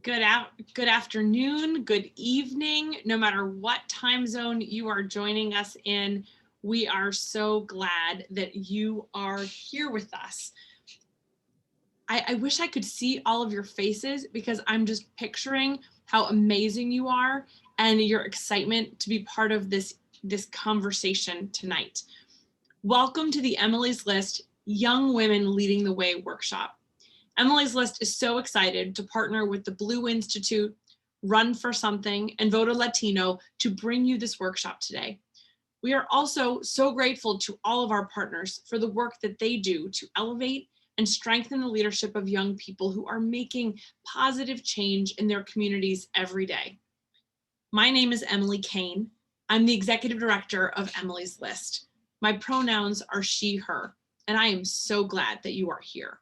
Good afternoon, good evening, no matter what time zone you are joining us in. We are so glad that you are here with us. I wish I could see all of your faces because I'm just picturing how amazing you are and your excitement to be part of this conversation tonight. Welcome to the Emily's List Young Women Leading the Way workshop. Emily's List is so excited to partner with the Blue Institute, Run for Something, and Vote a Latino to bring you this workshop today. We are also so grateful to all of our partners for the work that they do to elevate and strengthen the leadership of young people who are making positive change in their communities every day. My name is Emily Kane. I'm the executive director of Emily's List. My pronouns are she, her, and I am so glad that you are here.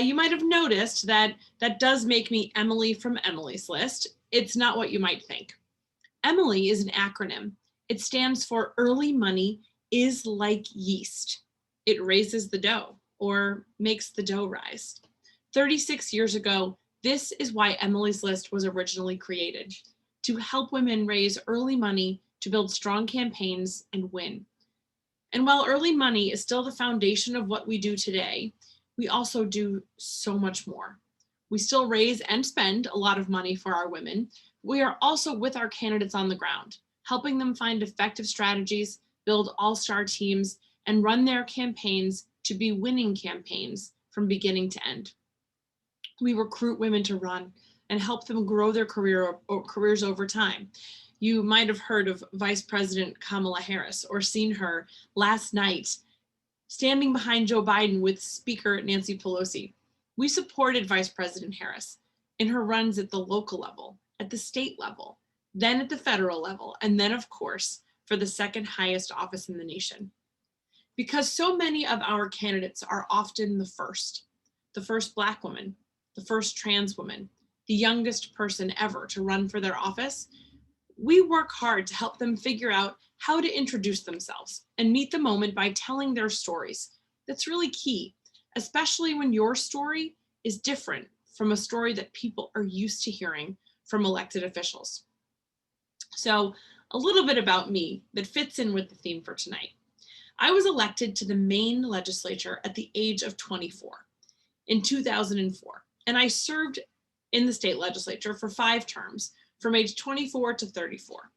You might have noticed that does make me Emily from Emily's List. It's not what you might think. Emily is an acronym. It stands for Early Money is Like Yeast. It raises the dough or makes the dough rise. 36 years ago, this is why Emily's List was originally created, to help women raise early money to build strong campaigns and win. And while early money is still the foundation of what we do today, we also do so much more. We still raise and spend a lot of money for our women. We are also with our candidates on the ground, helping them find effective strategies, build all-star teams, and run their campaigns to be winning campaigns from beginning to end. We recruit women to run and help them grow their careers over time. You might have heard of Vice President Kamala Harris or seen her last night standing behind Joe Biden with Speaker Nancy Pelosi. We supported Vice President Harris in her runs at the local level, at the state level, then at the federal level, and then, of course, for the second highest office in the nation. Because so many of our candidates are often the first Black woman, the first trans woman, the youngest person ever to run for their office, we work hard to help them figure out how to introduce themselves and meet the moment by telling their stories. That's really key, especially when your story is different from a story that people are used to hearing from elected officials. So a little bit about me that fits in with the theme for tonight. I was elected to the Maine legislature at the age of 24 in 2004, and I served in the state legislature for 5 terms from age 24 to 34.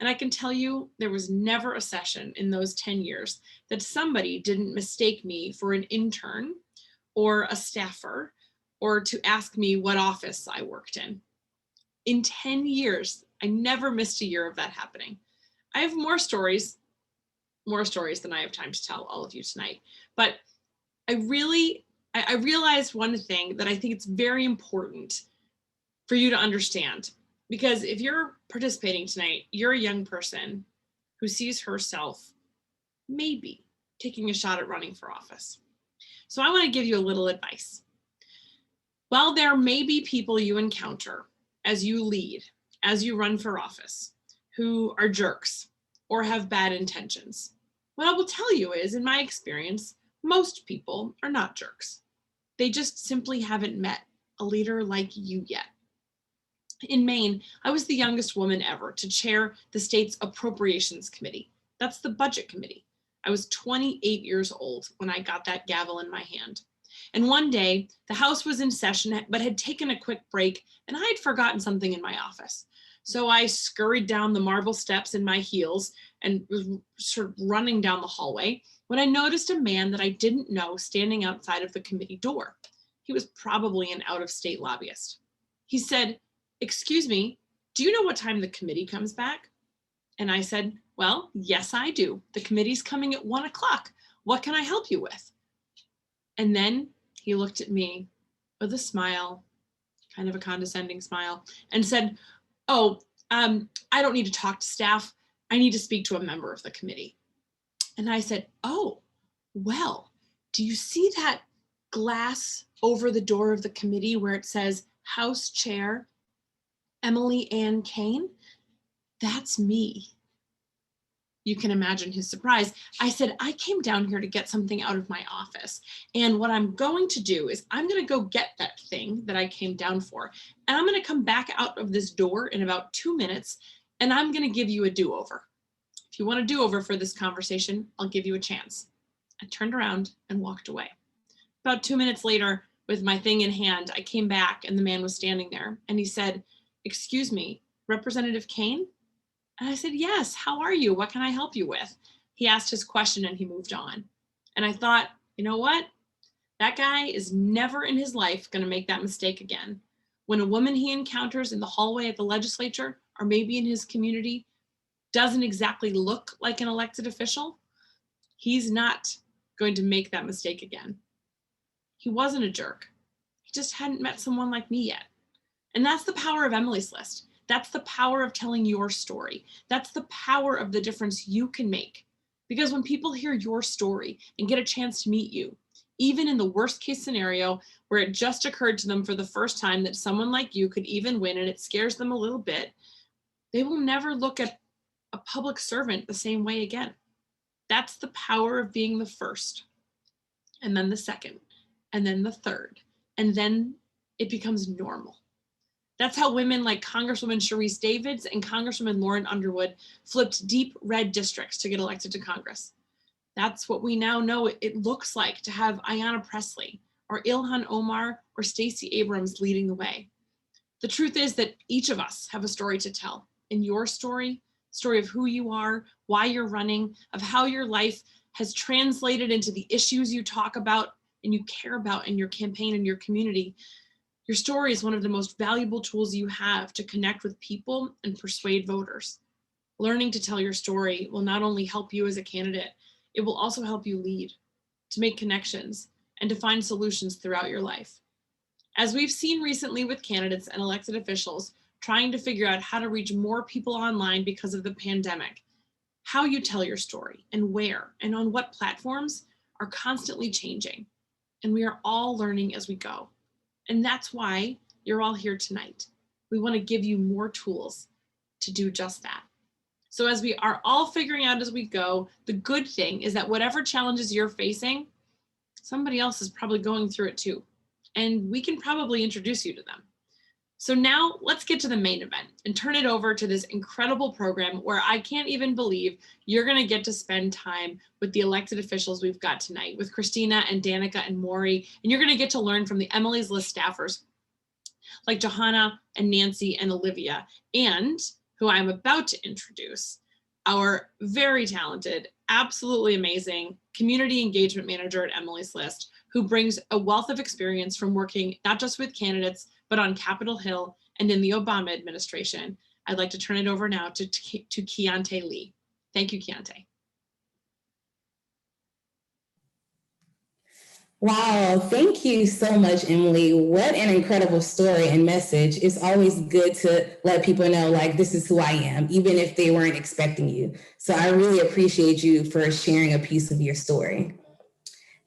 And I can tell you there was never a session in those 10 years that somebody didn't mistake me for an intern or a staffer or to ask me what office I worked in. In 10 years, I never missed a year of that happening. I have more stories than I have time to tell all of you tonight. But I realized one thing that I think it's very important for you to understand. Because if you're participating tonight, you're a young person who sees herself maybe taking a shot at running for office. So I want to give you a little advice. While there may be people you encounter as you lead, as you run for office, who are jerks or have bad intentions, what I will tell you is, in my experience, most people are not jerks. They just simply haven't met a leader like you yet. In Maine, I was the youngest woman ever to chair the state's Appropriations Committee. That's the budget committee. I was 28 years old when I got that gavel in my hand. And one day, the House was in session, but had taken a quick break, and I had forgotten something in my office. So I scurried down the marble steps in my heels and was sort of running down the hallway when I noticed a man that I didn't know standing outside of the committee door. He was probably an out-of-state lobbyist. He said, "Excuse me, do you know what time the committee comes back?" And I said, "Well, yes, I do. The committee's coming at 1 o'clock. What can I help you with?" And then he looked at me with a smile, kind of a condescending smile, and said, "Oh, I don't need to talk to staff. I need to speak to a member of the committee." And I said, "Oh, well, do you see that glass over the door of the committee where it says House Chair Emily Ann Kane? That's me." You can imagine his surprise. I said, I came down here to get something out of my office. And what I'm going to do is I'm going to go get that thing that I came down for. And I'm going to come back out of this door in about 2 minutes. And I'm going to give you a do-over. If you want a do-over for this conversation, I'll give you a chance. I turned around and walked away. About 2 minutes later, with my thing in hand, I came back and the man was standing there. And he said, "Excuse me, Representative Kane?" And I said, "Yes, how are you? What can I help you with?" He asked his question and he moved on. And I thought, you know what? That guy is never in his life going to make that mistake again. When a woman he encounters in the hallway at the legislature, or maybe in his community, doesn't exactly look like an elected official, he's not going to make that mistake again. He wasn't a jerk. He just hadn't met someone like me yet. And that's the power of Emily's List. That's the power of telling your story. That's the power of the difference you can make. Because when people hear your story and get a chance to meet you, even in the worst case scenario where it just occurred to them for the first time that someone like you could even win and it scares them a little bit, they will never look at a public servant the same way again. That's the power of being the first, and then the second, and then the third, and then it becomes normal. That's how women like Congresswoman Sharice Davids and Congresswoman Lauren Underwood flipped deep red districts to get elected to Congress. That's what we now know it looks like to have Ayanna Pressley or Ilhan Omar or Stacey Abrams leading the way. The truth is that each of us have a story to tell. In your story of who you are, why you're running, of how your life has translated into the issues you talk about and you care about in your campaign and your community. Your story is one of the most valuable tools you have to connect with people and persuade voters. Learning to tell your story will not only help you as a candidate, it will also help you lead, to make connections, and to find solutions throughout your life. As we've seen recently with candidates and elected officials trying to figure out how to reach more people online because of the pandemic, how you tell your story and where and on what platforms are constantly changing. And we are all learning as we go. And that's why you're all here tonight. We want to give you more tools to do just that. So as we are all figuring out as we go, the good thing is that whatever challenges you're facing, somebody else is probably going through it too. And we can probably introduce you to them. So now let's get to the main event and turn it over to this incredible program where I can't even believe you're going to get to spend time with the elected officials we've got tonight, with Christina and Danica and Maury, and you're going to get to learn from the Emily's List staffers like Johanna and Nancy and Olivia, and who I'm about to introduce, our very talented, absolutely amazing community engagement manager at Emily's List, who brings a wealth of experience from working not just with candidates, but on Capitol Hill and in the Obama administration. I'd like to turn it over now to Keontae Lee. Thank you, Keontae. Wow, thank you so much, Emily. What an incredible story and message. It's always good to let people know, like, this is who I am, even if they weren't expecting you. So I really appreciate you for sharing a piece of your story.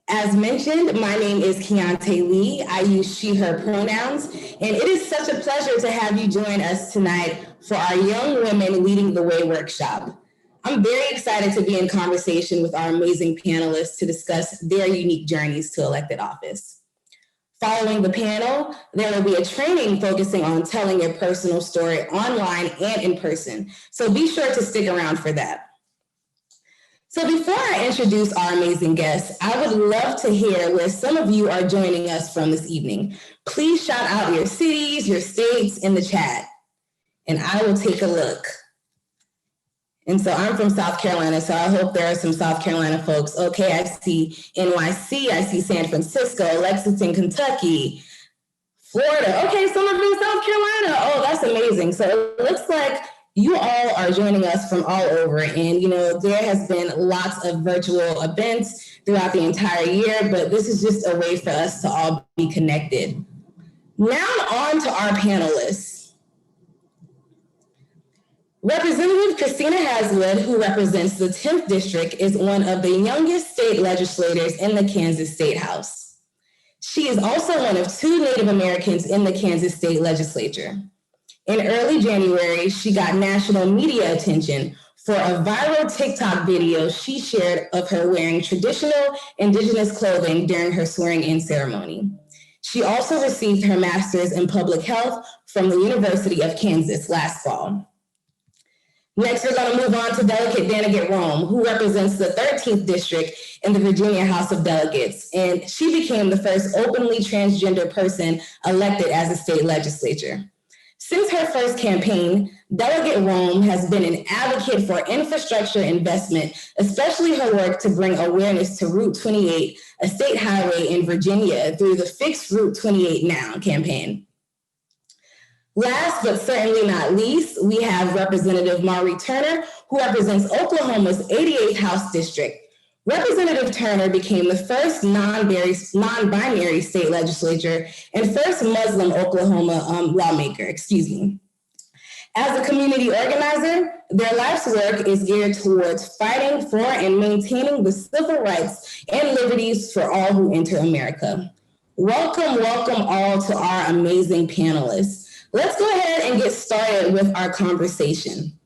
As mentioned, my name is Keontae Lee. I use she, her pronouns, and it is such a pleasure to have you join us tonight for our Young Women Leading the Way workshop. I'm very excited to be in conversation with our amazing panelists to discuss their unique journeys to elected office. Following the panel, there will be a training focusing on telling your personal story online and in person, so be sure to stick around for that. So before I introduce our amazing guests, I would love to hear where some of you are joining us from this evening. Please shout out your cities, your states in the chat, and I will take a look. And so I'm from South Carolina, so I hope there are some South Carolina folks. Okay, I see NYC, I see San Francisco, Lexington, Kentucky, Florida. Okay, some of you South Carolina. Oh, that's amazing. So it looks like you all are joining us from all over, and there has been lots of virtual events throughout the entire year, but this is just a way for us to all be connected. Now on to our panelists. Representative Christina Haswood, who represents the 10th District, is one of the youngest state legislators in the Kansas State House. She is also one of 2 Native Americans in the Kansas State Legislature. In early January, she got national media attention for a viral TikTok video she shared of her wearing traditional Indigenous clothing during her swearing-in ceremony. She also received her master's in public health from the University of Kansas last fall. Next, we're going to move on to Delegate Danica Rome, who represents the 13th District in the Virginia House of Delegates, and she became the first openly transgender person elected as a state legislature. Since her first campaign, Delegate Rome has been an advocate for infrastructure investment, especially her work to bring awareness to Route 28, a state highway in Virginia, through the Fix Route 28 Now campaign. Last but certainly not least, we have Representative Marie Turner, who represents Oklahoma's 88th House District. Representative Turner became the first non-binary state legislature and first Muslim Oklahoma lawmaker, As a community organizer, their life's work is geared towards fighting for and maintaining the civil rights and liberties for all who enter America. Welcome, welcome all to our amazing panelists. Let's go ahead and get started with our conversation.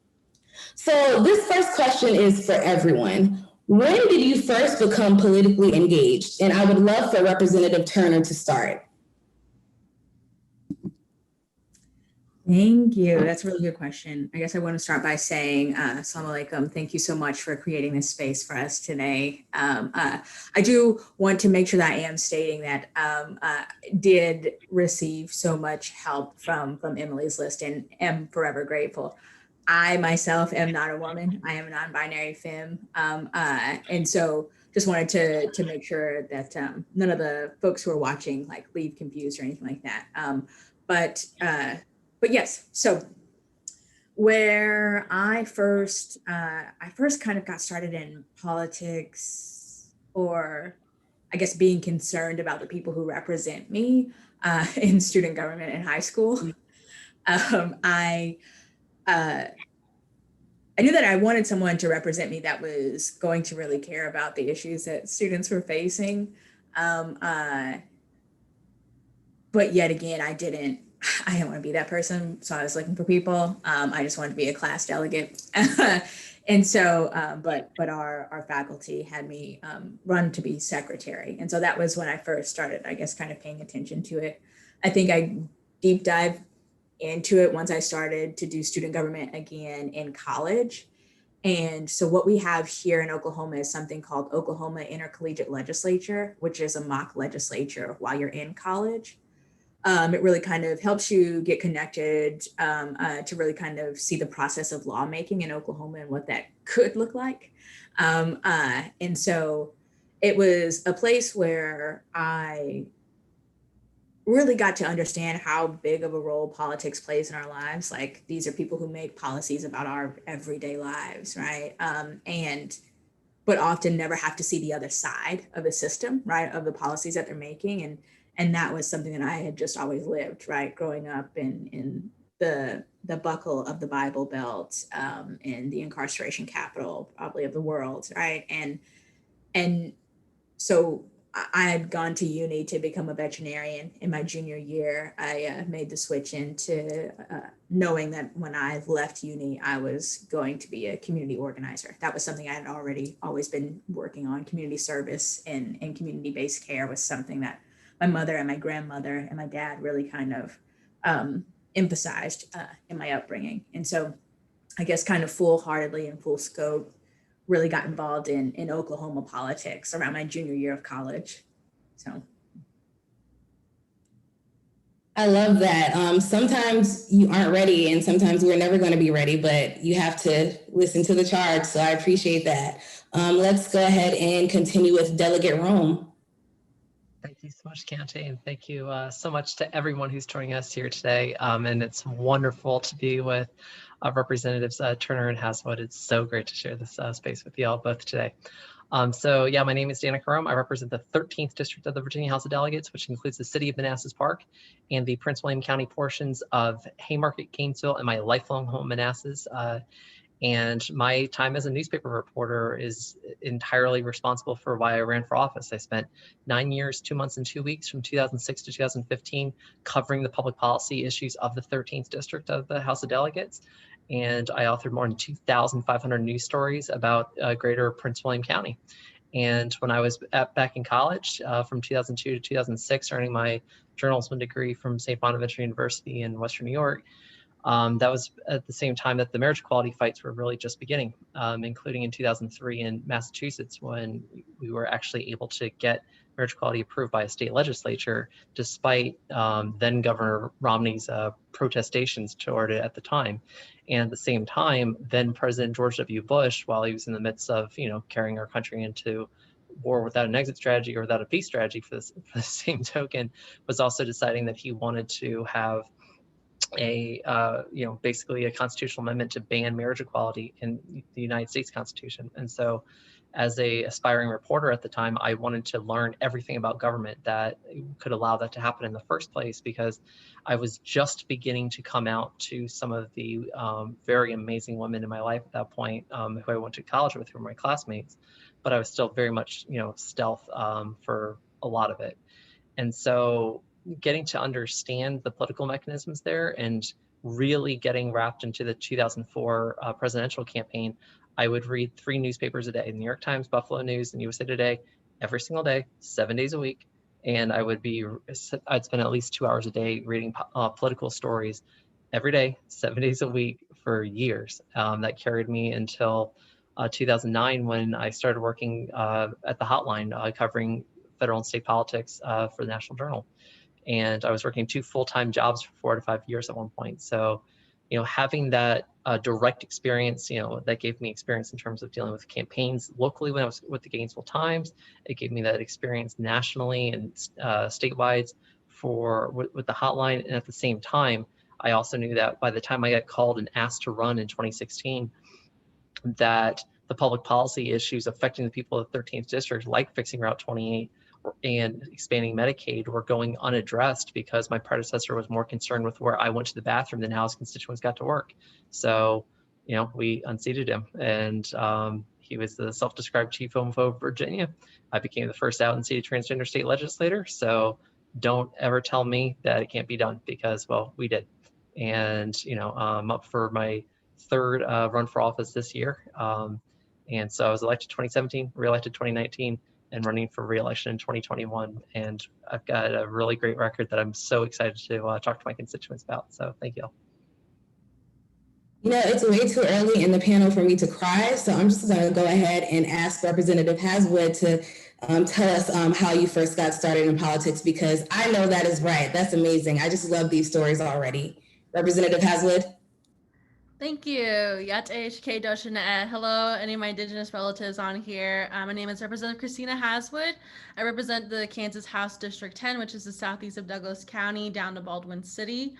So this first question is for everyone. When did you first become politically engaged? And I would love for Representative Turner to start. Thank you. That's a really good question. I guess I want to start by saying, Assalamu alaikum. Thank you so much for creating this space for us today. I do want to make sure that I am stating that I did receive so much help from Emily's list and am forever grateful. I myself am not a woman. I am a non-binary femme. And so just wanted to make sure that none of the folks who are watching leave confused or anything like that. But yes, so where I first kind of got started in politics, or I guess being concerned about the people who represent me in student government in high school. I knew that I wanted someone to represent me that was going to really care about the issues that students were facing. But yet again, I didn't want to be that person. So I was looking for people. I just wanted to be a class delegate. And so, but our faculty had me run to be secretary. And so that was when I first started, I guess, kind of paying attention to it. I think I deep dived into it once I started to do student government again in college. And so what we have here in Oklahoma is something called Oklahoma Intercollegiate Legislature, which is a mock legislature while you're in college. It really kind of helps you get connected to really kind of see the process of lawmaking in Oklahoma and what that could look like. And so it was a place where I really got to understand how big of a role politics plays in our lives. Like, these are people who make policies about our everyday lives, right? But often never have to see the other side of the system, right, of the policies that they're making. And that was something that I had just always lived, right, growing up in the buckle of the Bible Belt, in the incarceration capital, probably of the world, right? And so I had gone to uni to become a veterinarian in my junior year. I made the switch into knowing that when I left uni, I was going to be a community organizer. That was something I had already always been working on. Community service and community-based care was something that my mother and my grandmother and my dad really kind of emphasized in my upbringing. And so I guess kind of full-heartedly and full scope really got involved in Oklahoma politics around my junior year of college. So. I love that. Sometimes you aren't ready and sometimes we're never going to be ready, but you have to listen to the charge. So I appreciate that. Let's go ahead and continue with Delegate Rome. Thank you so much, Kante, and thank you so much to everyone who's joining us here today. And it's wonderful to be with Representatives Turner and Haswood. It's so great to share this space with you all both today. So yeah, my name is Danica Rome. I represent the 13th District of the Virginia House of Delegates, which includes the city of Manassas Park and the Prince William County portions of Haymarket, Gainesville, and my lifelong home, Manassas. And my time as a newspaper reporter is entirely responsible for why I ran for office. I spent 9 years, 2 months, and 2 weeks from 2006 to 2015 covering the public policy issues of the 13th District of the House of Delegates. and I authored more than 2,500 news stories about greater Prince William County. And when I was back in college from 2002 to 2006, earning my journalism degree from St. Bonaventure University in Western New York, that was at the same time that the marriage equality fights were really just beginning, including in 2003 in Massachusetts, when we were actually able to get marriage equality approved by a state legislature, despite then Governor Romney's protestations toward it at the time. And at the same time, then President George W. Bush, while he was in the midst of, carrying our country into war without an exit strategy or without a peace strategy for the same token, was also deciding that he wanted to have basically a constitutional amendment to ban marriage equality in the United States Constitution. And so as a aspiring reporter at the time, I wanted to learn everything about government that could allow that to happen in the first place, because I was just beginning to come out to some of the very amazing women in my life at that point, who I went to college with, who were my classmates, but I was still very much, stealth for a lot of it. And so getting to understand the political mechanisms there and really getting wrapped into the 2004 presidential campaign, I would read 3 newspapers a day: the New York Times, Buffalo News, and USA Today, every single day, 7 days a week. And I'd spend at least 2 hours a day reading political stories every day, 7 days a week for years. That carried me until 2009, when I started working at the Hotline, covering federal and state politics for the National Journal. And I was working 2 full-time jobs for 4 to 5 years at one point. So, having that direct experience, that gave me experience in terms of dealing with campaigns locally when I was with the Gainesville Times. It gave me that experience nationally and statewide with the Hotline. And at the same time, I also knew that by the time I got called and asked to run in 2016, that the public policy issues affecting the people of the 13th district, like fixing Route 28 and expanding Medicaid, were going unaddressed because my predecessor was more concerned with where I went to the bathroom than how his constituents got to work. So, we unseated him, and he was the self-described chief homophobe of Virginia. I became the first out unseated transgender state legislator. So don't ever tell me that it can't be done, because, well, we did. And, I'm up for my 3rd run for office this year. And so I was elected 2017, reelected 2019, and running for re-election in 2021. And I've got a really great record that I'm so excited to talk to my constituents about. So thank you all. It's way too early in the panel for me to cry, so I'm just going to go ahead and ask Representative Haswood to tell us how you first got started in politics, because I know that is right. That's amazing. I just love these stories already. Representative Haswood. Thank you. Yat HK Doshina'e. Hello, any of my Indigenous relatives on here. My name is Representative Christina Haswood. I represent the Kansas House District 10, which is the southeast of Douglas County down to Baldwin City.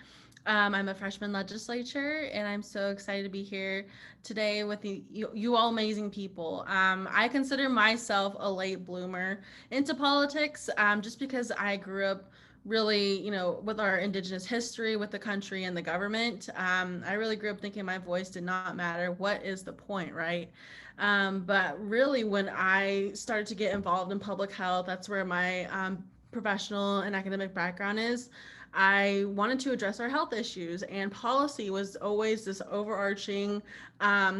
I'm a freshman legislature, and I'm so excited to be here today with you all amazing people. I consider myself a late bloomer into politics, just because I grew up really, with our Indigenous history, with the country and the government. I really grew up thinking my voice did not matter. What is the point, right? But really, when I started to get involved in public health, that's where my professional and academic background is. I wanted to address our health issues, and policy was always this overarching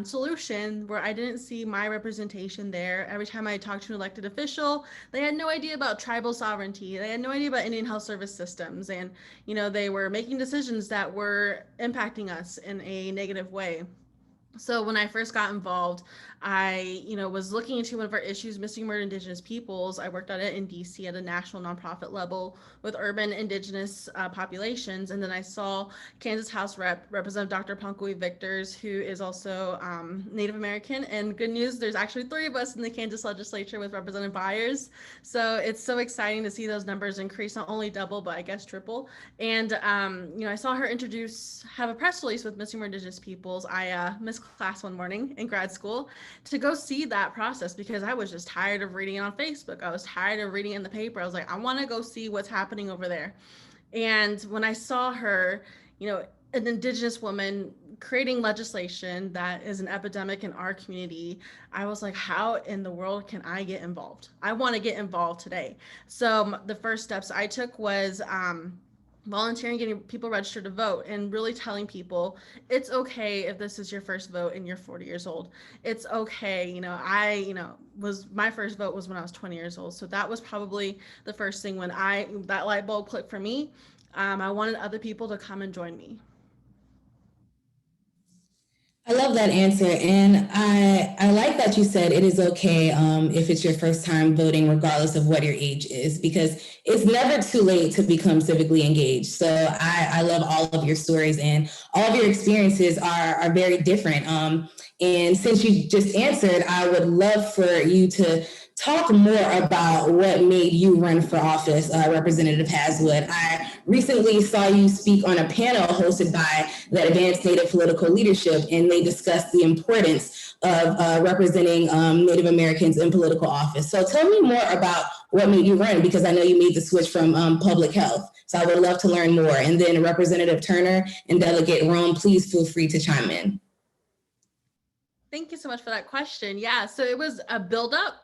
solution where I didn't see my representation there. Every time I talked to an elected official, they had no idea about tribal sovereignty. They had no idea about Indian health service systems. And, they were making decisions that were impacting us in a negative way. So when I first got involved, I, was looking into one of our issues, missing murdered Indigenous peoples. I worked on it in DC at a national nonprofit level with urban Indigenous populations. And then I saw Kansas House Representative Dr. Punkui Victors, who is also Native American. And good news, there's actually 3 of us in the Kansas legislature with Representative Byers. So it's so exciting to see those numbers increase, not only double, but I guess triple. And, I saw her have a press release with missing murdered Indigenous peoples. I missed class one morning in grad school to go see that process, because I was just tired of reading it on Facebook. I was tired of reading it in the paper. I was like, I want to go see what's happening over there. And when I saw her, an Indigenous woman creating legislation that is an epidemic in our community, I was like, how in the world can I get involved? I want to get involved today. So the first steps I took was volunteering, getting people registered to vote, and really telling people it's okay if this is your first vote and you're 40 years old. It's okay. My first vote was when I was 20 years old. So that was probably the first thing when that light bulb clicked for me. I wanted other people to come and join me. I love that answer. And I like that you said it is okay if it's your first time voting, regardless of what your age is, because it's never too late to become civically engaged. So I love all of your stories, and all of your experiences are very different. And since you just answered, I would love for you to talk more about what made you run for office, Representative Haswood. I recently saw you speak on a panel hosted by the Advanced Native Political Leadership, and they discussed the importance of representing Native Americans in political office. So tell me more about what made you run, because I know you made the switch from public health. So I would love to learn more. And then Representative Turner and Delegate Rome, please feel free to chime in. Thank you so much for that question. Yeah, so it was a buildup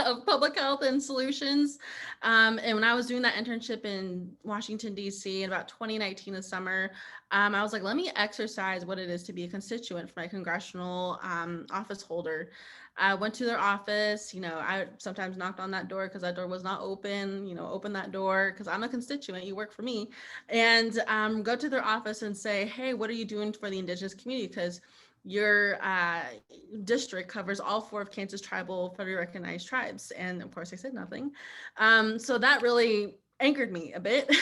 of public health and solutions. And when I was doing that internship in Washington, D.C. in about 2019 this summer, I was like, let me exercise what it is to be a constituent for my congressional office holder. I went to their office. I sometimes knocked on that door because that door was not open. Open that door because I'm a constituent. You work for me. And go to their office and say, hey, what are you doing for the Indigenous community? Because your district covers all 4 of Kansas tribal federally recognized tribes. And of course I said nothing. So that really anchored me a bit,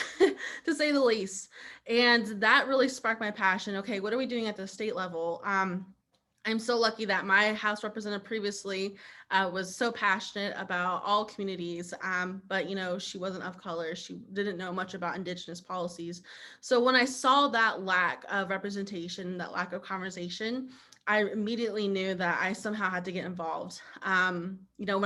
to say the least. And that really sparked my passion. Okay, what are we doing at the state level? I'm so lucky that my House representative previously was so passionate about all communities, but she wasn't of color. She didn't know much about Indigenous policies. So when I saw that lack of representation, that lack of conversation, I immediately knew that I somehow had to get involved. When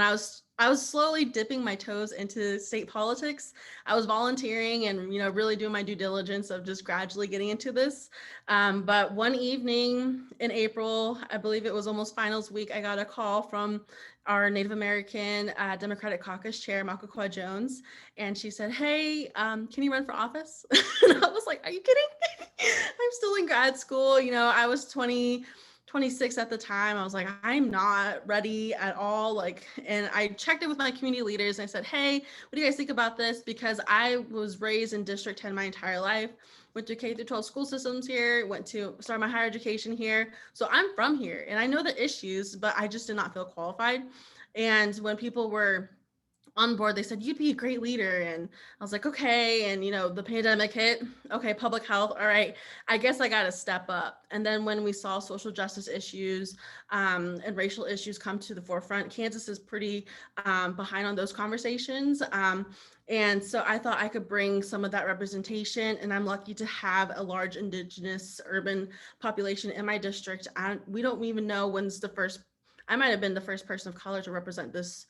I was slowly dipping my toes into state politics. I was volunteering and really doing my due diligence of just gradually getting into this. But one evening in April, I believe it was almost finals week, I got a call from our Native American Democratic Caucus Chair, Makakwa Jones, and she said, hey, can you run for office? And I was like, are you kidding? I'm still in grad school. I was 26 at the time. I was like, I'm not ready at all. And I checked in with my community leaders and I said, hey, what do you guys think about this? Because I was raised in District 10 my entire life, went to K through 12 school systems here, started my higher education here. So I'm from here and I know the issues, but I just did not feel qualified. And when people were on board, they said, you'd be a great leader. And I was like, okay. And, the pandemic hit. Okay, public health. All right, I guess I got to step up. And then when we saw social justice issues and racial issues come to the forefront, Kansas is pretty behind on those conversations. And so I thought I could bring some of that representation, and I'm lucky to have a large Indigenous urban population in my district. We don't even know when's I might have been the first person of color to represent this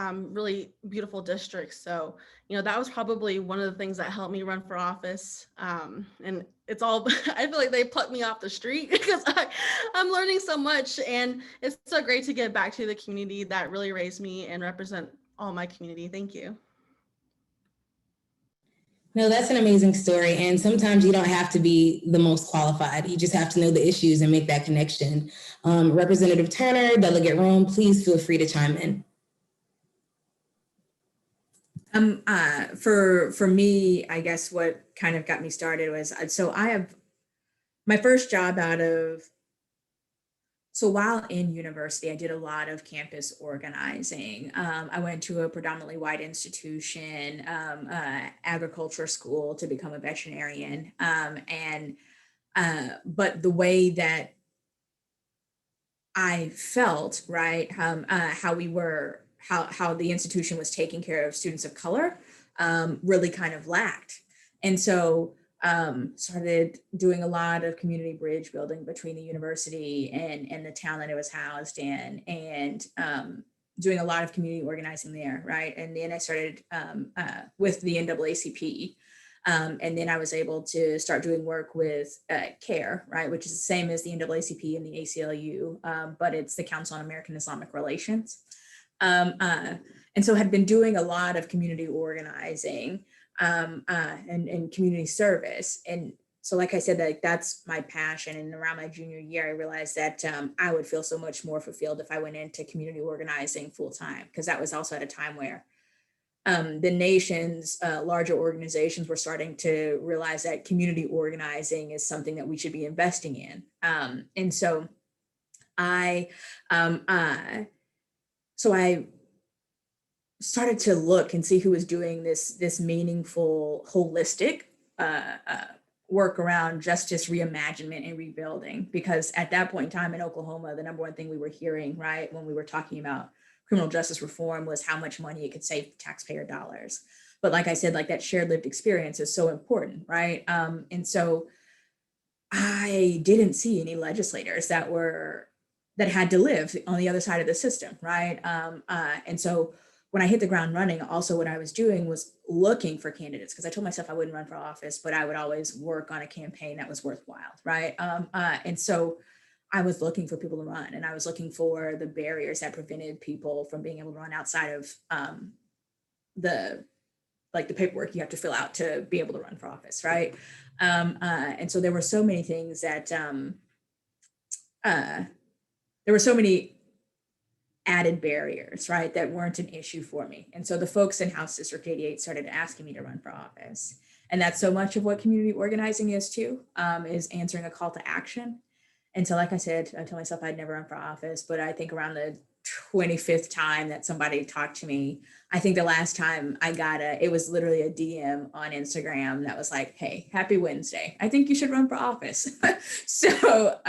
really beautiful district. So, that was probably one of the things that helped me run for office. And it's all, I feel like they plucked me off the street because I'm learning so much. And it's so great to get back to the community that really raised me and represent all my community. Thank you. No, that's an amazing story. And sometimes you don't have to be the most qualified. You just have to know the issues and make that connection. Representative Turner, Delegate Rome, please feel free to chime in. For me, I guess what kind of got me started was, so I have my first job so while in university, I did a lot of campus organizing. I went to a predominantly white institution, agriculture school to become a veterinarian. But the way that I felt, right, how the institution was taking care of students of color really kind of lacked. And so started doing a lot of community bridge building between the university and the town that it was housed in, and doing a lot of community organizing there, right? And then I started with the NAACP. And then I was able to start doing work with CARE, right, which is the same as the NAACP and the ACLU, but it's the Council on American Islamic Relations. And so had been doing a lot of community organizing. and community service. And so, like I said, like that's my passion. And around my junior year, I realized that I would feel so much more fulfilled if I went into community organizing full time, because that was also at a time where the nation's larger organizations were starting to realize that community organizing is something that we should be investing in. And so I started to look and see who was doing this meaningful, holistic work around justice reimaginment and rebuilding. Because at that point in time in Oklahoma, the number one thing we were hearing, right, when we were talking about criminal justice reform was how much money it could save taxpayer dollars. But like I said, like that shared lived experience is so important, right? And so I didn't see any legislators that had to live on the other side of the system, right? And so when I hit the ground running, also what I was doing was looking for candidates, because I told myself I wouldn't run for office, but I would always work on a campaign that was worthwhile, right? And so I was looking for people to run, and I was looking for the barriers that prevented people from being able to run outside of the paperwork you have to fill out to be able to run for office, right? And so there were so many things that there were so many added barriers, right, that weren't an issue for me. And so the folks in House District 88 started asking me to run for office. And that's so much of what community organizing is too, is answering a call to action. And so, like I said, I told myself I'd never run for office, but I think around the 25th time that somebody talked to me, I think the last time I got it was literally a DM on Instagram that was like, hey, happy Wednesday. I think you should run for office. So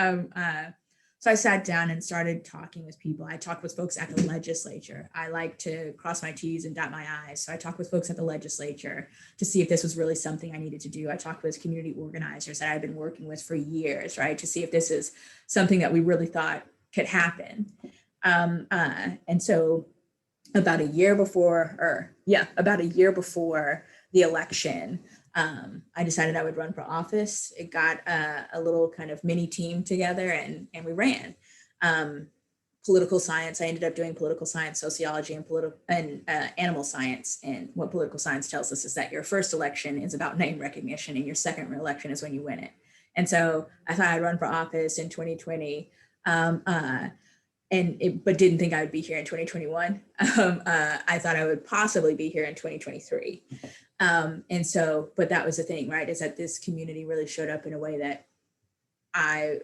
I sat down and started talking with people. I talked with folks at the legislature. I like to cross my T's and dot my I's. So I talked with folks at the legislature to see if this was really something I needed to do. I talked with community organizers that I've been working with for years, right, to see if this is something that we really thought could happen. And so about a year before the election, I decided I would run for office. It got a little kind of mini team together, and we ran. Political science, I ended up doing political science, sociology, and animal science. And what political science tells us is that your first election is about name recognition, and your second election is when you win it. And so I thought I'd run for office in 2020. But didn't think I would be here in 2021. I thought I would possibly be here in 2023. And so, but that was the thing, right? Is that this community really showed up in a way that I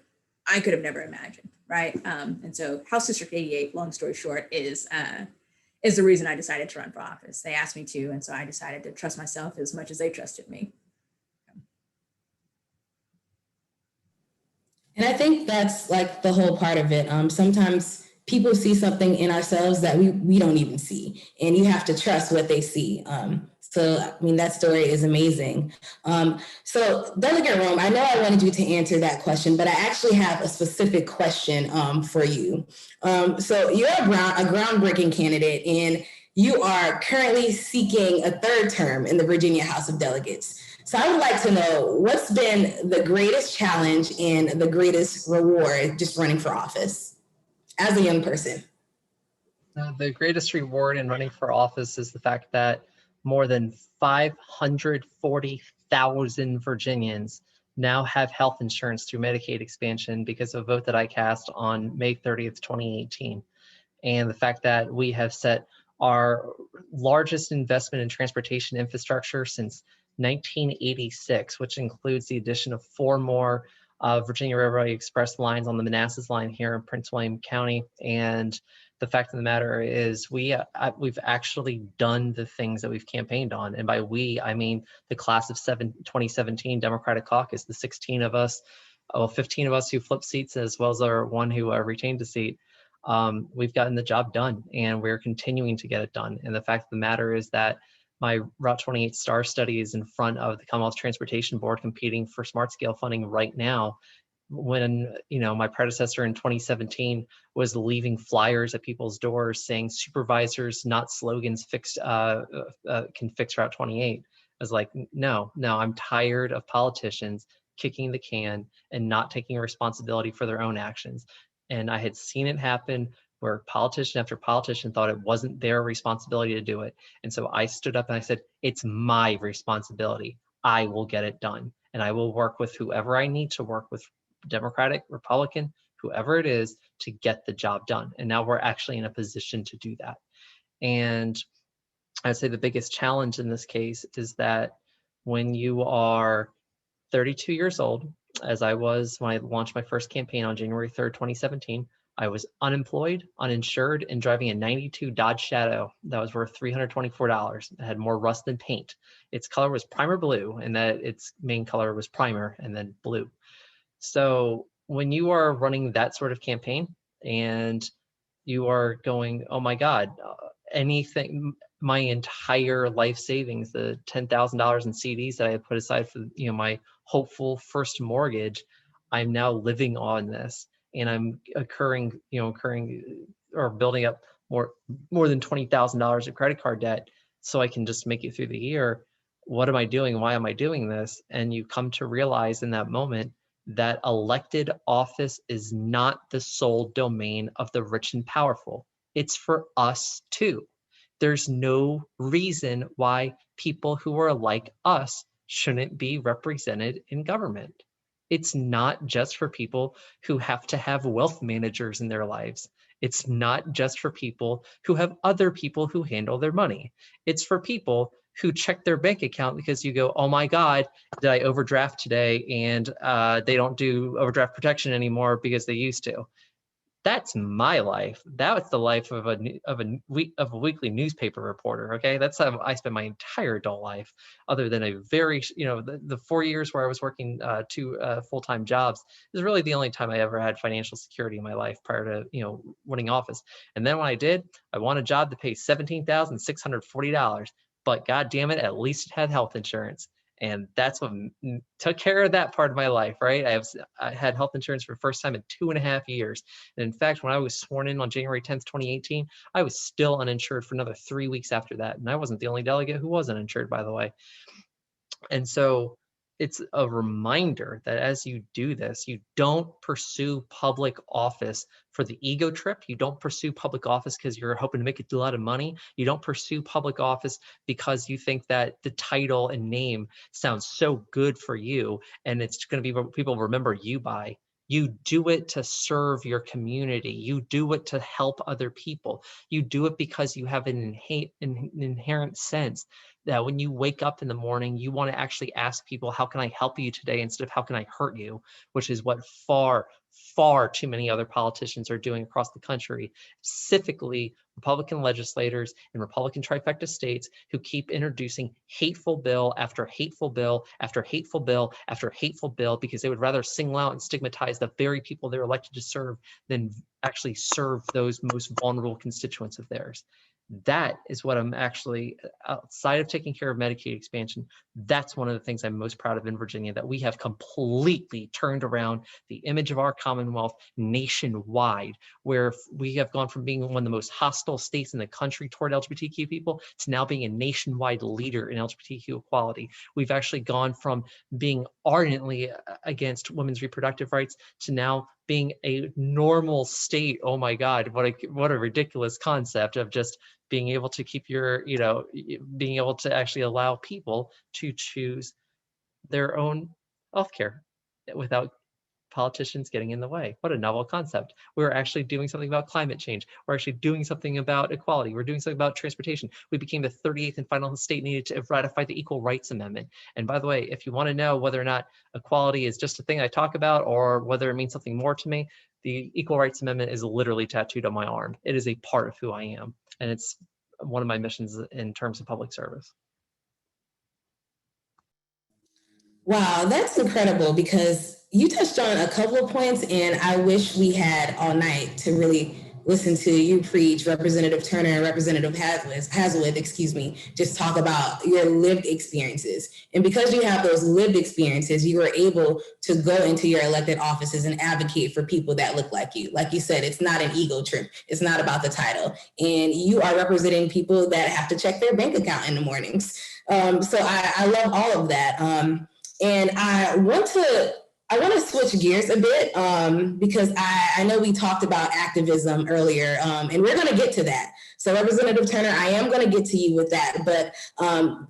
could have never imagined, right? And so House District 88, long story short, is the reason I decided to run for office. They asked me to, and so I decided to trust myself as much as they trusted me. And I think that's like the whole part of it. Sometimes people see something in ourselves that we don't even see, and you have to trust what they see. So, I mean, that story is amazing. So Delegate Rome, I know I wanted you to answer that question, but I actually have a specific question for you. So you're a groundbreaking candidate, and you are currently seeking a third term in the Virginia House of Delegates. So I would like to know, what's been the greatest challenge and the greatest reward just running for office as a young person? The greatest reward in running for office is the fact that more than 540,000 Virginians now have health insurance through Medicaid expansion because of a vote that I cast on May 30th, 2018. And the fact that we have set our largest investment in transportation infrastructure since 1986, which includes the addition of 4 more Virginia Railroad Express lines on the Manassas line here in Prince William County. And the fact of the matter is we've actually done the things that we've campaigned on. And by we, I mean the class of 2017 Democratic caucus, the 16 of us, 15 of us who flipped seats, as well as our one who retained a seat. We've gotten the job done, and we're continuing to get it done. And the fact of the matter is that my Route 28 STAR study is in front of the Commonwealth Transportation Board competing for smart scale funding right now, when my predecessor in 2017 was leaving flyers at people's doors saying supervisors, not slogans, can fix Route 28. I was like, no, I'm tired of politicians kicking the can and not taking responsibility for their own actions. And I had seen it happen where politician after politician thought it wasn't their responsibility to do it. And so I stood up and I said, it's my responsibility. I will get it done. And I will work with whoever I need to work with, Democratic, Republican, whoever it is, to get the job done. And now we're actually in a position to do that. And I'd say the biggest challenge in this case is that when you are 32 years old, as I was when I launched my first campaign on January 3rd, 2017, I was unemployed, uninsured, and driving a 92 Dodge Shadow that was worth $324. It had more rust than paint. Its color was primer blue, and that its main color was primer and then blue. So when you are running that sort of campaign and you are going, oh my God, anything, my entire life savings, the $10,000 in CDs that I had put aside for, my hopeful first mortgage, I'm now living on this, and I'm incurring or building up more than $20,000 of credit card debt so I can just make it through the year. What am I doing? Why am I doing this? And you come to realize in that moment that elected office is not the sole domain of the rich and powerful. It's for us too. There's no reason why people who are like us shouldn't be represented in government. It's not just for people who have to have wealth managers in their lives. It's not just for people who have other people who handle their money. It's for people who check their bank account because you go, oh my God, did I overdraft today? And they don't do overdraft protection anymore because they used to. That's my life. That's the life of a weekly newspaper reporter. Okay, that's how I spent my entire adult life. Other than a very, the 4 years where I was working two full-time jobs is really the only time I ever had financial security in my life prior to winning office. And then when I did, I won a job that pays $17,640. But God damn it, at least it had health insurance. And that's what took care of that part of my life, right? I had health insurance for the first time in 2.5 years. And in fact, when I was sworn in on January 10th, 2018, I was still uninsured for another 3 weeks after that. And I wasn't the only delegate who was uninsured, by the way. And so it's a reminder that as you do this, you don't pursue public office for the ego trip. You don't pursue public office because you're hoping to make a lot of money. You don't pursue public office because you think that the title and name sounds so good for you and it's going to be what people remember you by. You do it to serve your community. You do it to help other people. You do it because you have an inherent sense that when you wake up in the morning, you want to actually ask people, how can I help you today instead of how can I hurt you, which is what far too many other politicians are doing across the country, specifically Republican legislators in Republican trifecta states who keep introducing hateful bill after hateful bill after hateful bill after hateful bill because they would rather single out and stigmatize the very people they're elected to serve than actually serve those most vulnerable constituents of theirs. That is what I'm actually, outside of taking care of Medicaid expansion, that's one of the things I'm most proud of in Virginia, that we have completely turned around the image of our Commonwealth nationwide, where we have gone from being one of the most hostile states in the country toward LGBTQ people to now being a nationwide leader in LGBTQ equality. We've actually gone from being ardently against women's reproductive rights to now being a normal state. Oh my God, what a ridiculous concept of just being able to keep your, being able to actually allow people to choose their own healthcare without politicians getting in the way. What a novel concept. We're actually doing something about climate change. We're actually doing something about equality. We're doing something about transportation. We became the 38th and final state needed to ratify the Equal Rights Amendment. And by the way, if you want to know whether or not equality is just a thing I talk about or whether it means something more to me, the Equal Rights Amendment is literally tattooed on my arm. It is a part of who I am. And it's one of my missions in terms of public service. Wow, that's incredible because you touched on a couple of points and I wish we had all night to really listen to you preach, Representative Turner and Representative Haswood, just talk about your lived experiences. And because you have those lived experiences, you were able to go into your elected offices and advocate for people that look like you. Like you said, it's not an ego trip. It's not about the title. And you are representing people that have to check their bank account in the mornings. So I love all of that. And I want to I want to switch gears a bit because I know we talked about activism earlier, and we're going to get to that. So Representative Turner, I am going to get to you with that, but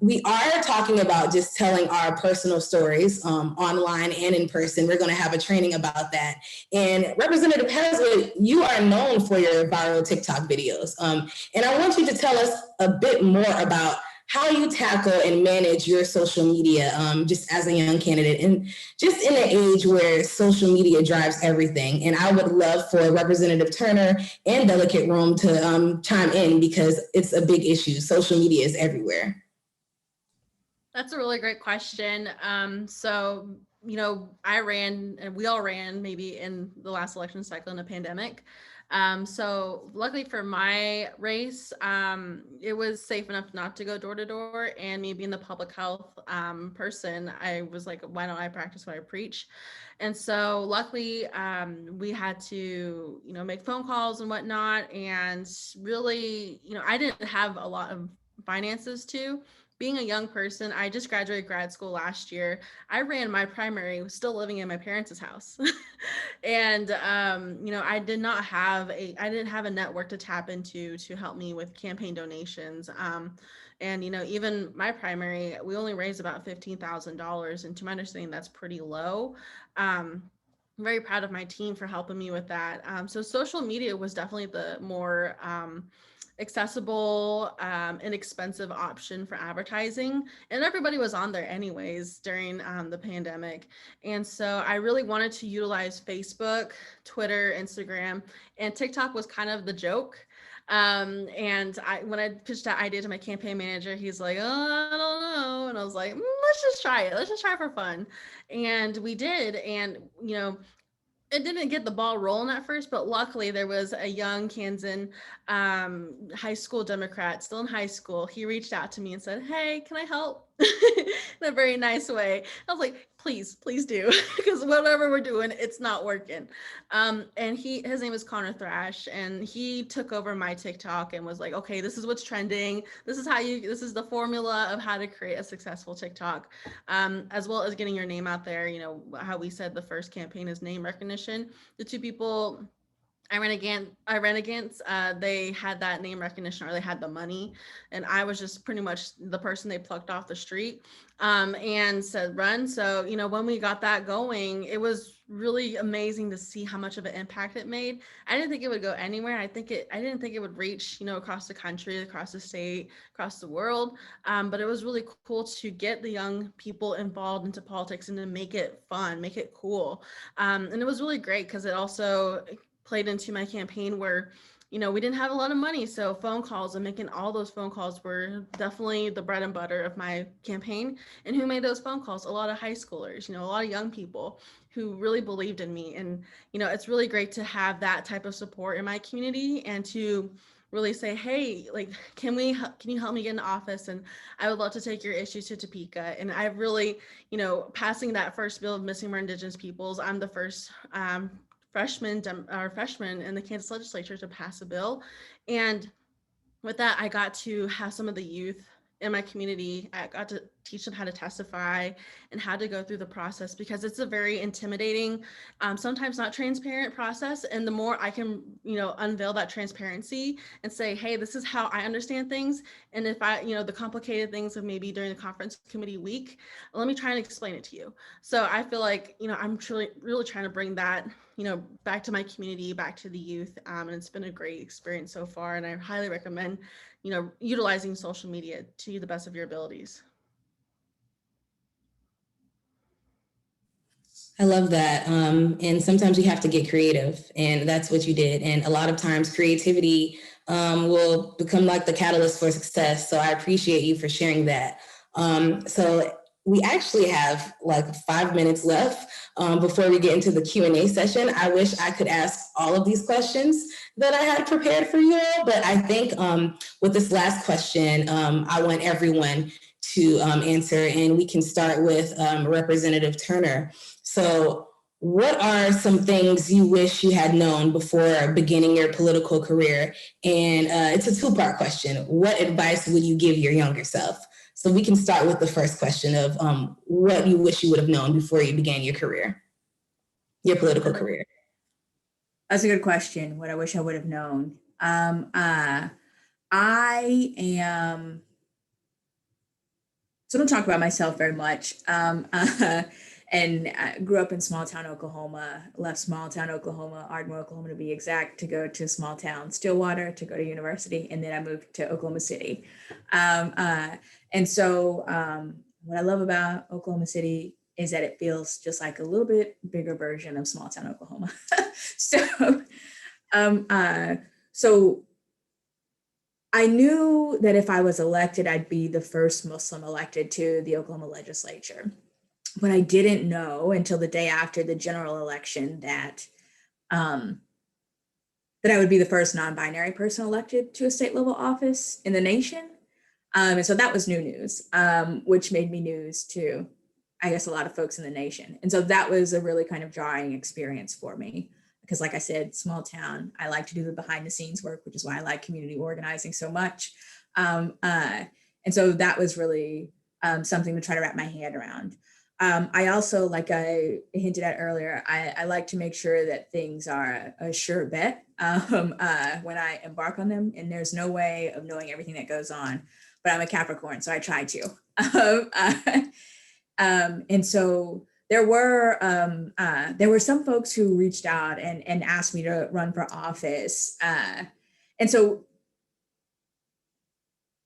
we are talking about just telling our personal stories online and in person. We're going to have a training about that. And Representative Haswood, you are known for your viral TikTok videos. And I want you to tell us a bit more about how you tackle and manage your social media just as a young candidate and just in an age where social media drives everything. And I would love for Representative Turner and Delegate Rome to chime in because it's a big issue. Social media is everywhere. That's a really great question. So, you know, I ran and we all ran maybe in the last election cycle in a pandemic. So luckily for my race, it was safe enough not to go door to door, and me being the public health person, I was like, why don't I practice what I preach? And so luckily we had to, you know, make phone calls and whatnot. And really, you know, I didn't have a lot of finances to. Being a young person, I just graduated grad school last year. I ran my primary, still living in my parents' house. And you know, I didn't have a network to tap into to help me with campaign donations. And you know, even my primary, we only raised about $15,000, and to my understanding, that's pretty low. I'm very proud of my team for helping me with that. So social media was definitely the more accessible, inexpensive option for advertising, and everybody was on there anyways during the pandemic. And so I really wanted to utilize Facebook, Twitter, Instagram, and TikTok was kind of the joke. And when I pitched that idea to my campaign manager, he's like, oh, I don't know. And I was like, let's just try it. Let's just try it for fun. And we did. And, you know, it didn't get the ball rolling at first, but luckily there was a young Kansan high school Democrat still in high school. He reached out to me and said, hey, can I help? In a very nice way. I was like, please do, because whatever we're doing, it's not working. And his name is Connor Thrash, and he took over my TikTok and was like, okay, this is what's trending. This is the formula of how to create a successful TikTok, as well as getting your name out there. You know, how we said the first campaign is name recognition. The two people I ran against, they had that name recognition, or they had the money, and I was just pretty much the person they plucked off the street and said run. So, you know, when we got that going, it was really amazing to see how much of an impact it made. I didn't think it would go anywhere. I didn't think it would reach, you know, across the country, across the state, across the world. But it was really cool to get the young people involved into politics and to make it fun, make it cool. And it was really great because it also played into my campaign where, you know, we didn't have a lot of money. So phone calls and making all those phone calls were definitely the bread and butter of my campaign. And who made those phone calls? A lot of high schoolers, you know, a lot of young people who really believed in me. And, you know, it's really great to have that type of support in my community and to really say, hey, like, can you help me get into office? And I would love to take your issues to Topeka. And I really, you know, passing that first bill of missing more Indigenous peoples, I'm the first freshman in the Kansas legislature to pass a bill. And with that, I got to have some of the youth in my community. I got to teach them how to testify and how to go through the process, because it's a very intimidating, sometimes not transparent process. And the more I can, you know, unveil that transparency and say, hey, this is how I understand things. And if I, you know, the complicated things of maybe during the conference committee week, let me try and explain it to you. So I feel like, you know, I'm really trying to bring that, you know, back to my community, back to the youth. And it's been a great experience so far. And I highly recommend, you know, utilizing social media to the best of your abilities. I love that. And sometimes you have to get creative, and that's what you did. And a lot of times creativity will become like the catalyst for success. So I appreciate you for sharing that. So we actually have like 5 minutes left before we get into the Q&A session. I wish I could ask all of these questions that I had prepared for you all, but I think with this last question, I want everyone to answer, and we can start with Representative Turner. So what are some things you wish you had known before beginning your political career? And it's a two-part question. What advice would you give your younger self? So we can start with the first question of what you wish you would have known before you began your career. your political career? That's a good question. What I wish I would have known. I am, so I don't talk about myself very much. And I grew up in small town Oklahoma, left small town Oklahoma, Ardmore, Oklahoma to be exact, to go to small town Stillwater to go to university. And then I moved to Oklahoma City. And so what I love about Oklahoma City is that it feels just like a little bit bigger version of small town Oklahoma. So I knew that if I was elected, I'd be the first Muslim elected to the Oklahoma legislature. But I didn't know until the day after the general election that I would be the first non-binary person elected to a state level office in the nation. And so that was new news, which made me news to, I guess, a lot of folks in the nation. And so that was a really kind of jarring experience for me. Because like I said, small town, I like to do the behind the scenes work, which is why I like community organizing so much. And so that was really something to try to wrap my head around. I also, like I hinted at earlier, I like to make sure that things are a sure bet when I embark on them. And there's no way of knowing everything that goes on, but I'm a Capricorn, so I try to. And so there were some folks who reached out and asked me to run for office. And so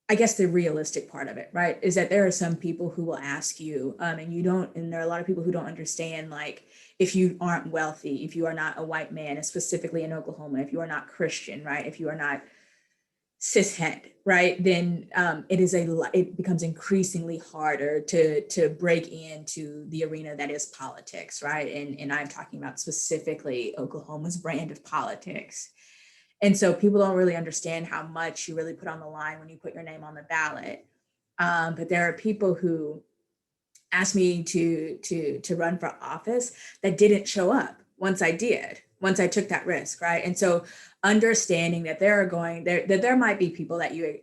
I guess the realistic part of it, right, is that there are some people who will ask you, and there are a lot of people who don't understand, like, if you aren't wealthy, if you are not a white man, and specifically in Oklahoma, if you are not Christian, right, if you are not cishet, right, then it becomes increasingly harder to break into the arena that is politics, right, and I'm talking about specifically Oklahoma's brand of politics. And so people don't really understand how much you really put on the line when you put your name on the ballot. But there are people who asked me to run for office that didn't show up once I took that risk, right? And so understanding that there might be people that you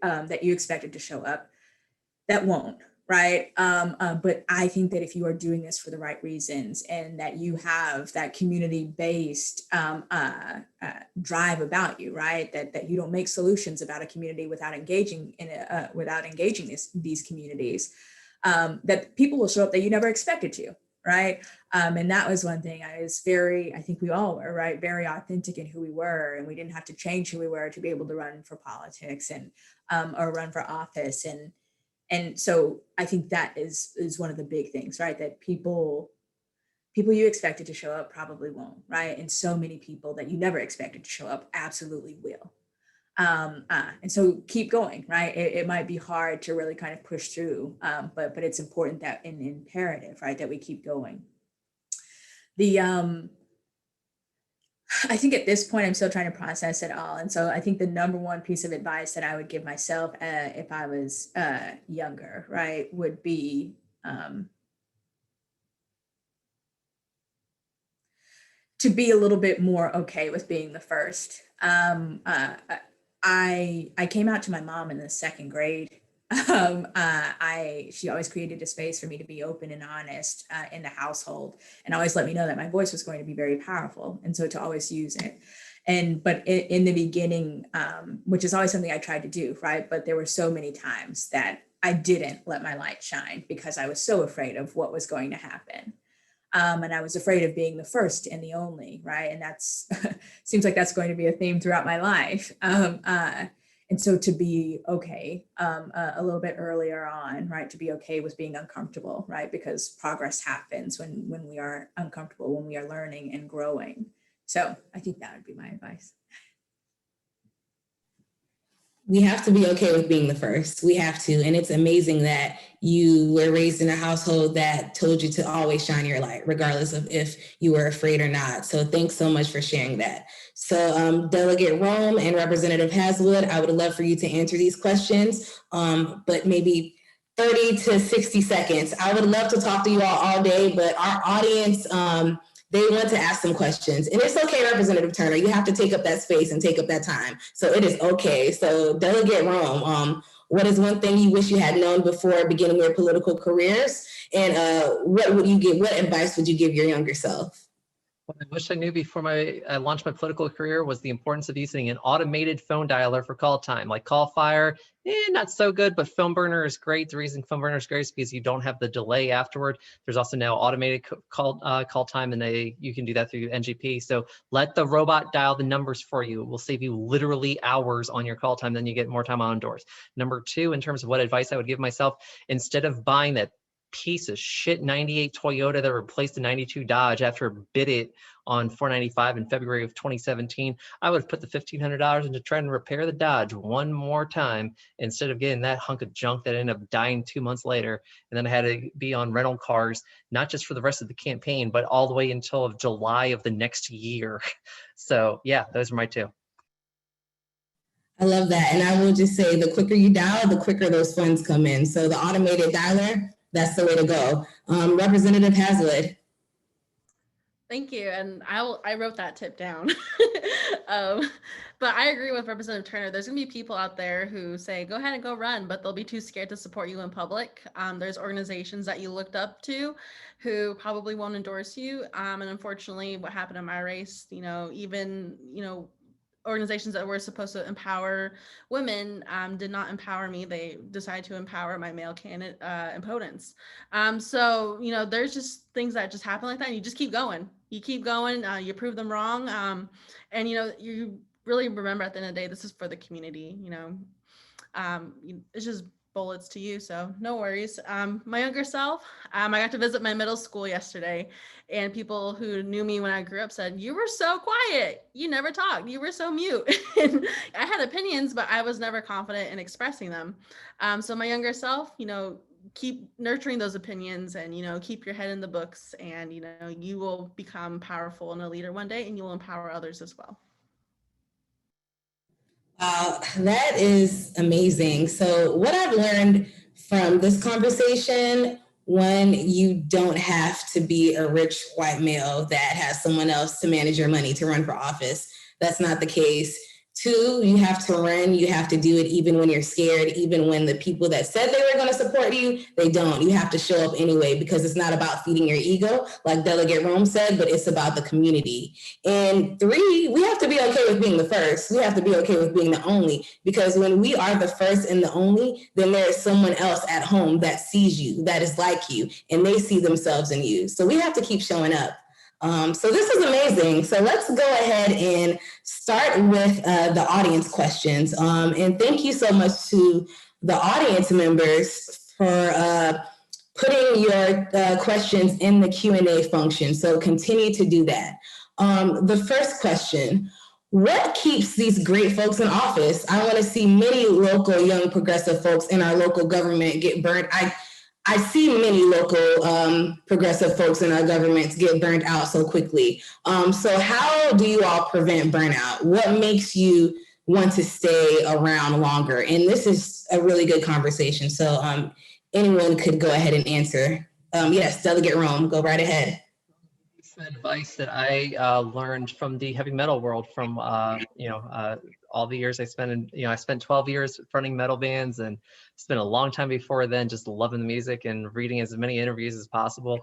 expected to show up that won't, right? But I think that if you are doing this for the right reasons and that you have that community-based drive about you, right? That you don't make solutions about a community without engaging these communities, that people will show up that you never expected to, right? And that was one thing I think we all were, right? Very authentic in who we were, and we didn't have to change who we were to be able to run for politics and or run for office. And so I think that is one of the big things, right? That people you expected to show up probably won't, right? And so many people that you never expected to show up absolutely will. And so keep going, right? It might be hard to really kind of push through, but it's important that imperative, right, that we keep going. I think at this point, I'm still trying to process it all. And so I think the number one piece of advice that I would give myself if I was younger, right, would be to be a little bit more okay with being the first. I came out to my mom in the second grade. She always created a space for me to be open and honest in the household, and always let me know that my voice was going to be very powerful, and so to always use it. But in the beginning, which is always something I tried to do, right? But there were so many times that I didn't let my light shine because I was so afraid of what was going to happen. And I was afraid of being the first and the only, right? And that's seems like that's going to be a theme throughout my life. And so to be okay a little bit earlier on, right, to be okay with being uncomfortable, right, because progress happens when we are uncomfortable, when we are learning and growing. So I think that would be my advice. We have to be okay with being the first. We have to. And it's amazing that you were raised in a household that told you to always shine your light, regardless of if you were afraid or not. So thanks so much for sharing that. So Delegate Rome and Representative Haswood, I would love for you to answer these questions, but maybe 30 to 60 seconds. I would love to talk to you all day, but our audience, they want to ask some questions. And it's okay, Representative Turner, you have to take up that space and take up that time. So it is okay. So Delegate Rome, what is one thing you wish you had known before beginning your political careers? And what advice would you give your younger self? What I wish I knew before I launched my political career was the importance of using an automated phone dialer for call time. Like Call Fire, not so good, but Phone Burner is great. The reason Phone Burner is great is because you don't have the delay afterward. There's also now automated call time, and you can do that through NGP. So let the robot dial the numbers for you. It will save you literally hours on your call time. Then you get more time on doors. Number two, in terms of what advice I would give myself, instead of buying that piece of shit 98 Toyota that replaced the 92 Dodge after it bid it on $495 in February of 2017, I would have put the $1,500 into trying to repair the Dodge one more time instead of getting that hunk of junk that ended up dying 2 months later. And then I had to be on rental cars, not just for the rest of the campaign, but all the way until July of the next year. So yeah, those are my two. I love that. And I will just say, the quicker you dial, the quicker those funds come in. So the automated dialer, that's the way to go. Representative Haswood. Thank you. And I wrote that tip down. But I agree with Representative Turner. There's going to be people out there who say, go ahead and go run, but they'll be too scared to support you in public. There's organizations that you looked up to who probably won't endorse you. And unfortunately, what happened in my race, even, organizations that were supposed to empower women did not empower me. They decided to empower my male candidate opponents. So, there's just things that just happen like that. And you just keep going. You keep going. You prove them wrong. And, you really remember at the end of the day, this is for the community. It's just bullets to you, so no worries. My younger self, I got to visit my middle school yesterday, and people who knew me when I grew up said, you were so quiet, you never talked, you were so mute. And I had opinions, but I was never confident in expressing them. So my younger self, keep nurturing those opinions, and keep your head in the books, and you will become powerful and a leader one day, and you will empower others as well. Wow, that is amazing. So what I've learned from this conversation, one, you don't have to be a rich white male that has someone else to manage your money to run for office. That's not the case. Two, you have to run. You have to do it even when you're scared, even when the people that said they were going to support you, they don't. You have to show up anyway, because it's not about feeding your ego, like Delegate Rome said, but it's about the community. And three, we have to be okay with being the first. We have to be okay with being the only, because when we are the first and the only, then there is someone else at home that sees you, that is like you, and they see themselves in you. So we have to keep showing up. So this is amazing. So let's go ahead and start with the audience questions. And thank you so much to the audience members for putting your questions in the Q&A function. So continue to do that. The first question, what keeps these great folks in office? I want to see many local young progressive folks in our local government get burned. I see many local progressive folks in our governments get burned out so quickly. So how do you all prevent burnout? What makes you want to stay around longer? And this is a really good conversation. So anyone could go ahead and answer. Yes, Delegate Rome, go right ahead. Some advice that I learned from the heavy metal world, from all the years I spent in, I spent 12 years running metal bands, and spent a long time before then just loving the music and reading as many interviews as possible.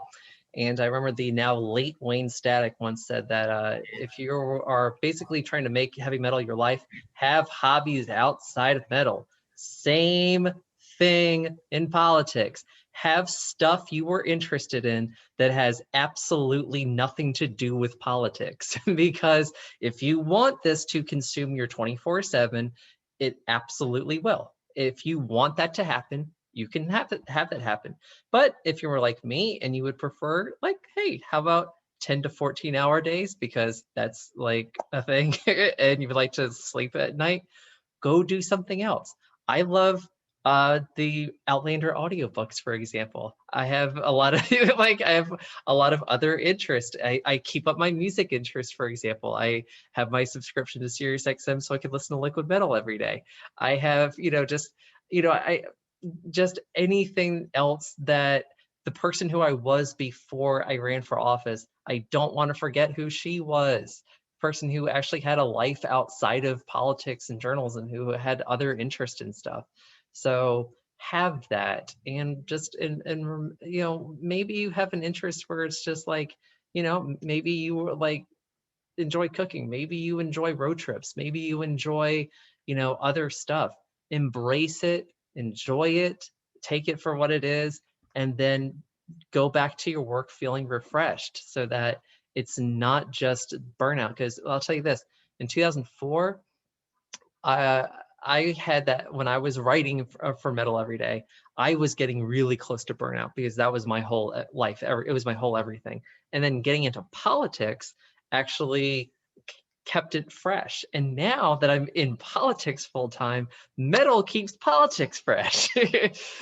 And I remember the now late Wayne Static once said that if you are basically trying to make heavy metal your life, have hobbies outside of metal. Same thing in politics. Have stuff you were interested in that has absolutely nothing to do with politics. Because if you want this to consume your 24/7, it absolutely will. If you want that to happen, you can have that happen. But if you were like me and you would prefer, like, hey, how about 10 to 14-hour days, because that's like a thing, and you would like to sleep at night, go do something else. I love the Outlander audiobooks, for example. I have a lot of other interests. I keep up my music interest, for example. I have my subscription to SiriusXM so I can listen to Liquid Metal every day. I have, just anything else that the person who I was before I ran for office, I don't want to forget who she was. Person who actually had a life outside of politics and journalism, who had other interests and stuff. So have that, and just and maybe you have an interest where it's just like, maybe you like enjoy cooking, maybe you enjoy road trips, maybe you enjoy, other stuff. Embrace it, enjoy it, take it for what it is, and then go back to your work feeling refreshed so that it's not just burnout. Because I'll tell you this, in 2004, I had that when I was writing for Metal Every Day, I was getting really close to burnout because that was my whole life. It was my whole everything. And then getting into politics actually kept it fresh. And now that I'm in politics full time, metal keeps politics fresh.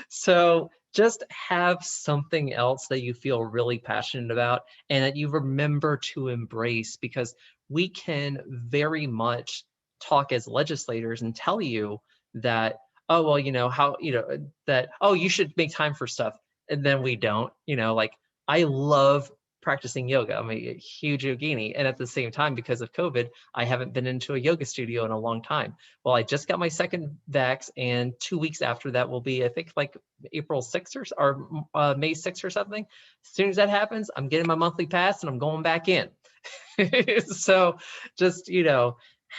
So just have something else that you feel really passionate about and that you remember to embrace, because we can very much talk as legislators and tell you that, oh, well, that, oh, you should make time for stuff. And then we don't, like I love practicing yoga. I'm a huge yogini. And at the same time, because of COVID, I haven't been into a yoga studio in a long time. Well, I just got my second vax, and 2 weeks after that will be, I think, like April 6th or May 6th or something. As soon as that happens, I'm getting my monthly pass and I'm going back in. So just,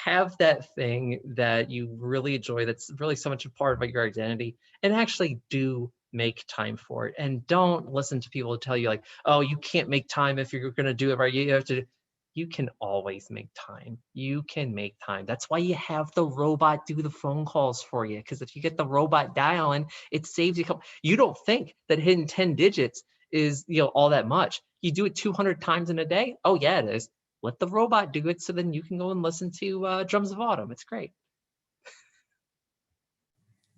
have that thing that you really enjoy, that's really so much a part of your identity, and actually do make time for it. And don't listen to people who tell you like, oh, you can't make time if you're going to do it right. You have to. You can always make time. You can make time. That's why you have the robot do the phone calls for you. Because if you get the robot dialing, it saves you. You don't think that hitting 10 digits is all that much. You do it 200 times in a day. Oh yeah, it is. Let the robot do it, so then you can go and listen to Drums of Autumn. It's great.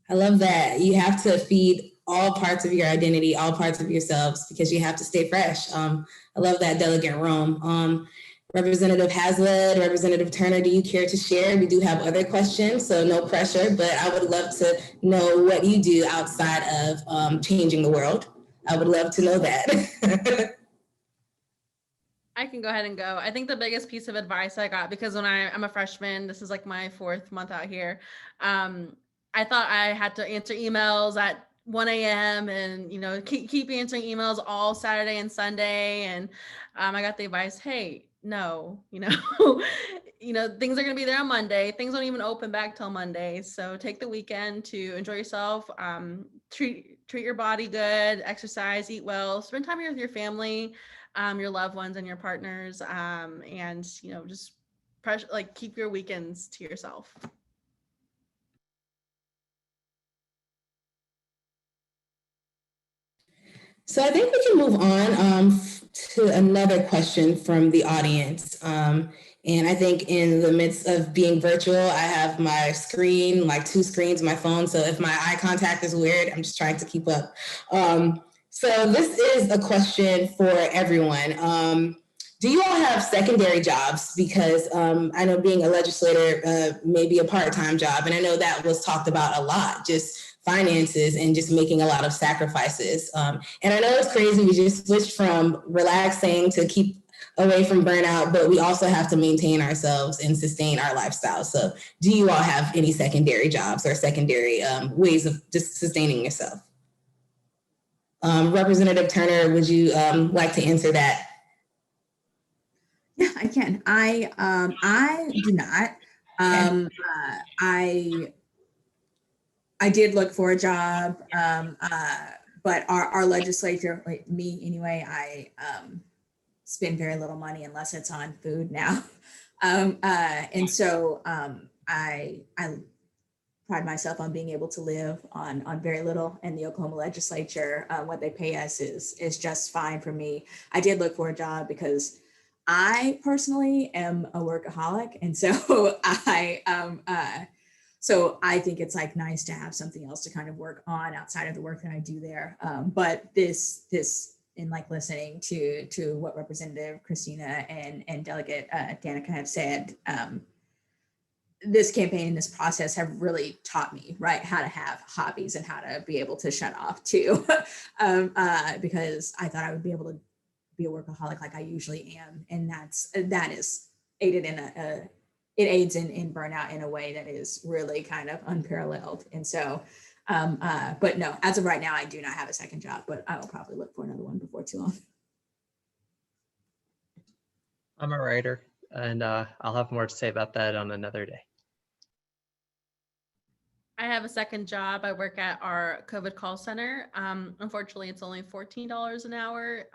I love that. You have to feed all parts of your identity, all parts of yourselves, because you have to stay fresh. I love that, Delegate Rome. Representative Hazlett, Representative Turner, do you care to share? We do have other questions, so no pressure, but I would love to know what you do outside of changing the world. I would love to know that. I can go ahead and go. I think the biggest piece of advice I got, because when I'm a freshman, this is like my 4th month out here. I thought I had to answer emails at 1 a.m. and, keep answering emails all Saturday and Sunday. And I got the advice, hey, no, things are going to be there on Monday. Things don't even open back till Monday. So take the weekend to enjoy yourself, treat your body good, exercise, eat well, spend time with your family, your loved ones and your partners, and just keep your weekends to yourself. So I think we can move on to another question from the audience. And I think in the midst of being virtual, I have my screen, like 2 screens, my phone. So if my eye contact is weird, I'm just trying to keep up. So this is a question for everyone. Do you all have secondary jobs? Because I know being a legislator may be a part-time job, and I know that was talked about a lot, just finances and just making a lot of sacrifices. And I know it's crazy, we just switched from relaxing to keep away from burnout, but we also have to maintain ourselves and sustain our lifestyle. So do you all have any secondary jobs or secondary ways of just sustaining yourself? Representative Turner, would you like to answer that? Yeah, I can. I do not. I did look for a job, but our legislature, like me anyway, I spend very little money unless it's on food now. And so I pride myself on being able to live on very little, and the Oklahoma legislature, what they pay us is just fine for me. I did look for a job because I personally am a workaholic, and so so I think it's like nice to have something else to kind of work on outside of the work that I do there. But this in like listening to what Representative Christina and Delegate Danica have said, this campaign and this process have really taught me, right, how to have hobbies and how to be able to shut off too, because I thought I would be able to be a workaholic like I usually am, and that is aided it aids in burnout in a way that is really kind of unparalleled. And so, but no, as of right now, I do not have a second job, but I will probably look for another one before too long. I'm a writer, and I'll have more to say about that on another day. I have a second job. I work at our COVID call center. Unfortunately, it's only $14 an hour,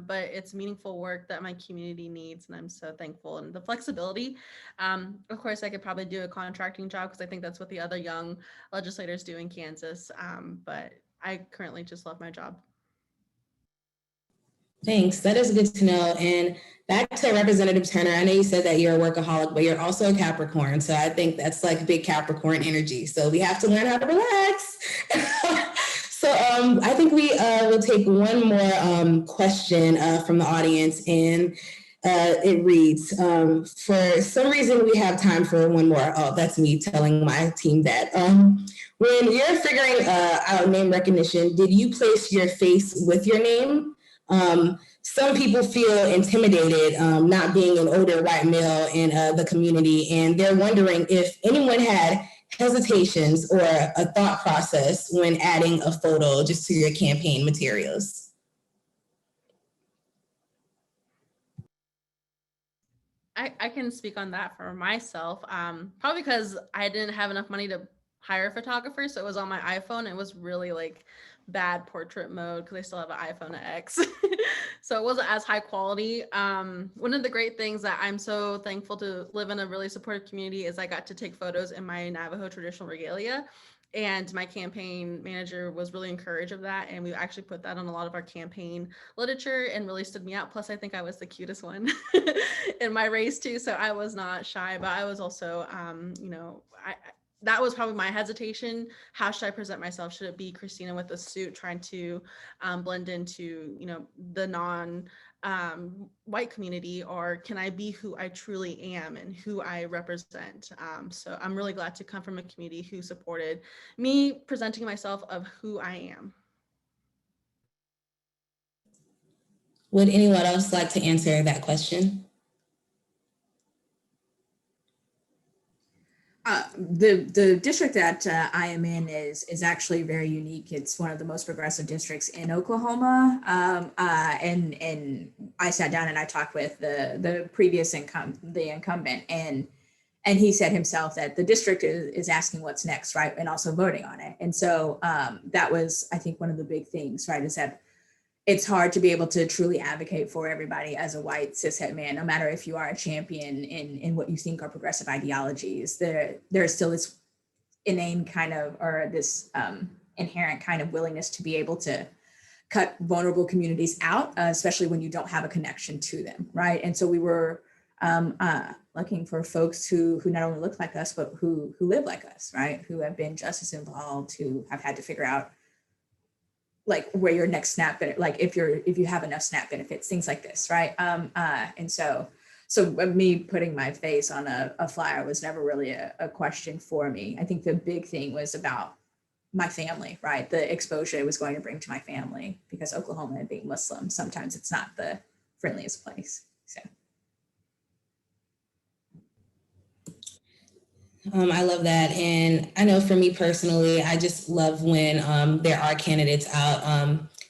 but it's meaningful work that my community needs, and I'm so thankful. And the flexibility, of course, I could probably do a contracting job because I think that's what the other young legislators do in Kansas. But I currently just love my job. Thanks. That is good to know. And back to Representative Turner, I know you said that you're a workaholic, but you're also a Capricorn. So I think that's like big Capricorn energy. So we have to learn how to relax. So I think we will take one more question from the audience. And it reads, for some reason, we have time for one more. Oh, that's me telling my team that. When you're figuring out name recognition, did you place your face with your name? Some people feel intimidated not being an older white male in the community, and they're wondering if anyone had hesitations or a thought process when adding a photo just to your campaign materials. I can speak on that for myself. Probably because I didn't have enough money to hire a photographer, so it was on my iPhone. It was really like bad portrait mode because I still have an iPhone X. So it wasn't as high quality. One of the great things that I'm so thankful to live in a really supportive community is I got to take photos in my Navajo traditional regalia. And my campaign manager was really encouraged of that. And we actually put that on a lot of our campaign literature and really stood me out. Plus, I think I was the cutest one in my race too. So I was not shy, but I was also, that was probably my hesitation. How should I present myself? Should it be Christina with a suit trying to blend into, the white community, or can I be who I truly am and who I represent? So I'm really glad to come from a community who supported me presenting myself of who I am. Would anyone else like to answer that question? The district that I am in is actually very unique. It's one of the most progressive districts in Oklahoma. And I sat down and I talked with the previous incumbent, and he said himself that the district is asking what's next, right? And also voting on it. And so that was, I think, one of the big things, right? Is that it's hard to be able to truly advocate for everybody as a white cishet man, no matter if you are a champion in what you think are progressive ideologies. There's still this inane kind of, or this inherent kind of willingness to be able to cut vulnerable communities out, especially when you don't have a connection to them, right? And so we were looking for folks who not only look like us, but who live like us, right? Who have been just as involved, who have had to figure out like where your next SNAP, like if you have enough SNAP benefits, things like this, right? And so me putting my face on a flyer was never really a question for me. I think the big thing was about my family, right? The exposure it was going to bring to my family, because Oklahoma and being Muslim, sometimes it's not the friendliest place. So. I love that. And I know for me personally, I just love when there are candidates out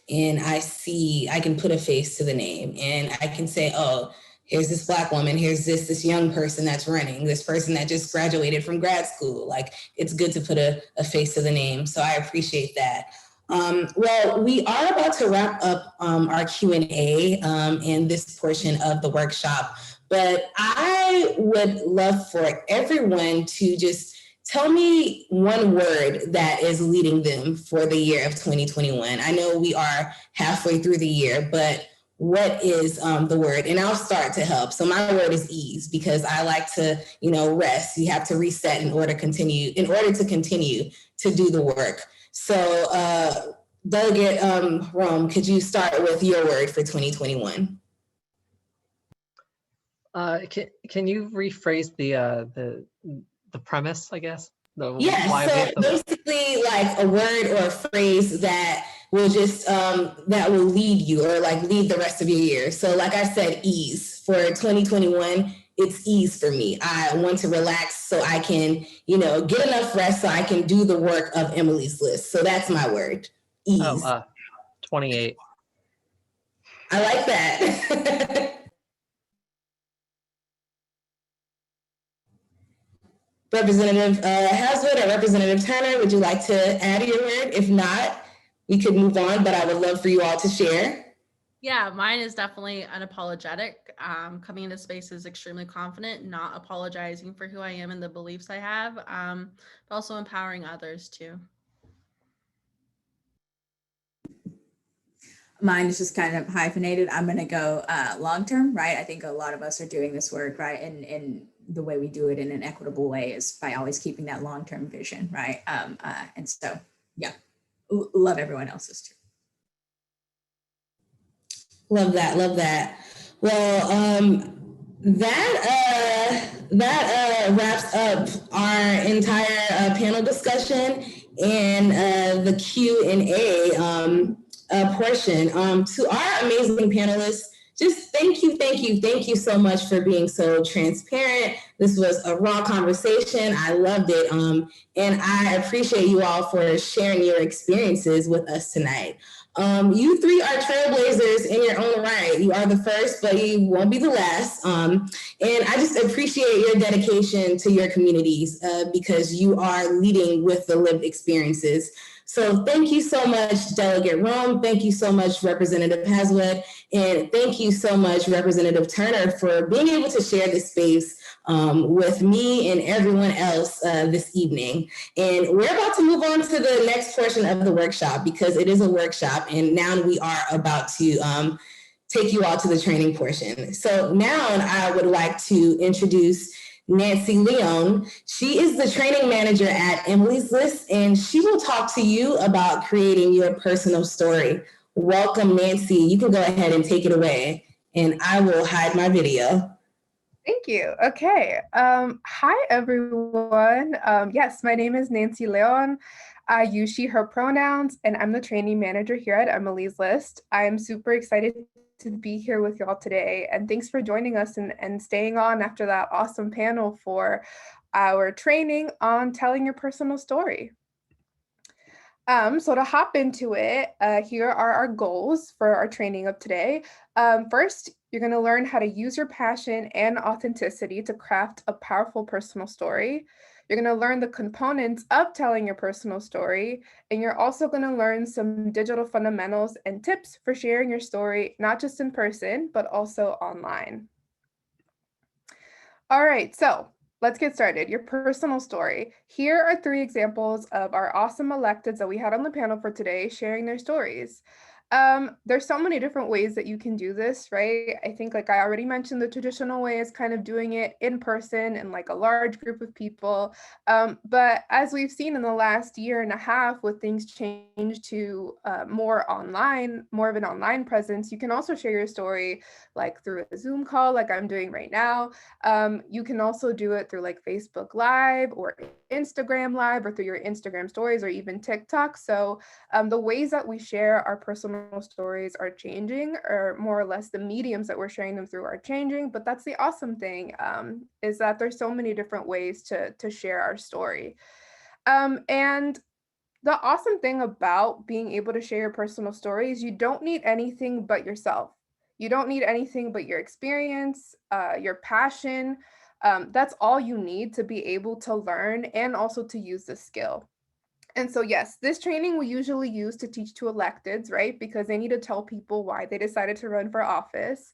and I can put a face to the name and I can say, oh, here's this Black woman, here's this young person that's running, this person that just graduated from grad school. Like, it's good to put a face to the name. So I appreciate that. Well, we are about to wrap up our Q&A in this portion of the workshop. But I would love for everyone to just tell me one word that is leading them for the year of 2021. I know we are halfway through the year, but what is the word? And I'll start to help. So my word is ease, because I like to, rest. You have to reset in order to continue to do the work. So Delegate Rome, could you start with your word for 2021? Can you rephrase the premise, I guess? So basically like a word or a phrase that will just that will lead you, or like lead the rest of your year. So like I said, ease. For 2021, it's ease for me. I want to relax so I can, get enough rest so I can do the work of Emily's List. So that's my word, ease. 28. I like that. Representative Haswood or Representative Turner, would you like to add your word? If not, we could move on, but I would love for you all to share. Yeah, mine is definitely unapologetic. Coming into spaces extremely confident, not apologizing for who I am and the beliefs I have, but also empowering others too. Mine is just kind of hyphenated. I'm going to go long-term, right? I think a lot of us are doing this work, right? And the way we do it in an equitable way is by always keeping that long-term vision, right? And so, yeah, love everyone else's too. Love that, love that. Well, that wraps up our entire panel discussion and the Q&A portion. To our amazing panelists, just thank you so much for being so transparent. This was a raw conversation. I loved it. And I appreciate you all for sharing your experiences with us tonight. You three are trailblazers in your own right. You are the first, but you won't be the last. And I just appreciate your dedication to your communities because you are leading with the lived experiences. So thank you so much, Delegate Rome. Thank you so much, Representative Haswood. And thank you so much, Representative Turner, for being able to share this space with me and everyone else this evening. And we're about to move on to the next portion of the workshop because it is a workshop and now we are about to take you all to the training portion. So now I would like to introduce Nancy Leon. She is the training manager at Emily's List, and she will talk to you about creating your personal story. Welcome, Nancy. You can go ahead and take it away, and I will hide my video. Thank you. Okay. Hi, everyone. Yes, my name is Nancy Leon. I use she, her pronouns, and I'm the training manager here at Emily's List. I'm super excited to be here with y'all today. And thanks for joining us and staying on after that awesome panel for our training on telling your personal story. So to hop into it, here are our goals for our training of today. First, you're going to learn how to use your passion and authenticity to craft a powerful personal story. You're going to learn the components of telling your personal story, and you're also going to learn some digital fundamentals and tips for sharing your story, not just in person, but also online. All right, so let's get started. Your personal story. Here are 3 examples of our awesome electeds that we had on the panel for today sharing their stories. There's so many different ways that you can do this, right? I think like I already mentioned, the traditional way is kind of doing it in person and like a large group of people. But as we've seen in the last year and a half with things change to more of an online presence, you can also share your story like through a Zoom call like I'm doing right now. You can also do it through like Facebook Live or Instagram Live or through your Instagram stories or even TikTok. So the ways that we share our personal stories are changing, or more or less the mediums that we're sharing them through are changing. But that's the awesome thing, is that there's so many different ways to share our story. And the awesome thing about being able to share your personal story is you don't need anything but yourself. You don't need anything but your experience, your passion. That's all you need to be able to learn and also to use this skill. And so, yes, this training we usually use to teach to electeds, right? Because they need to tell people why they decided to run for office.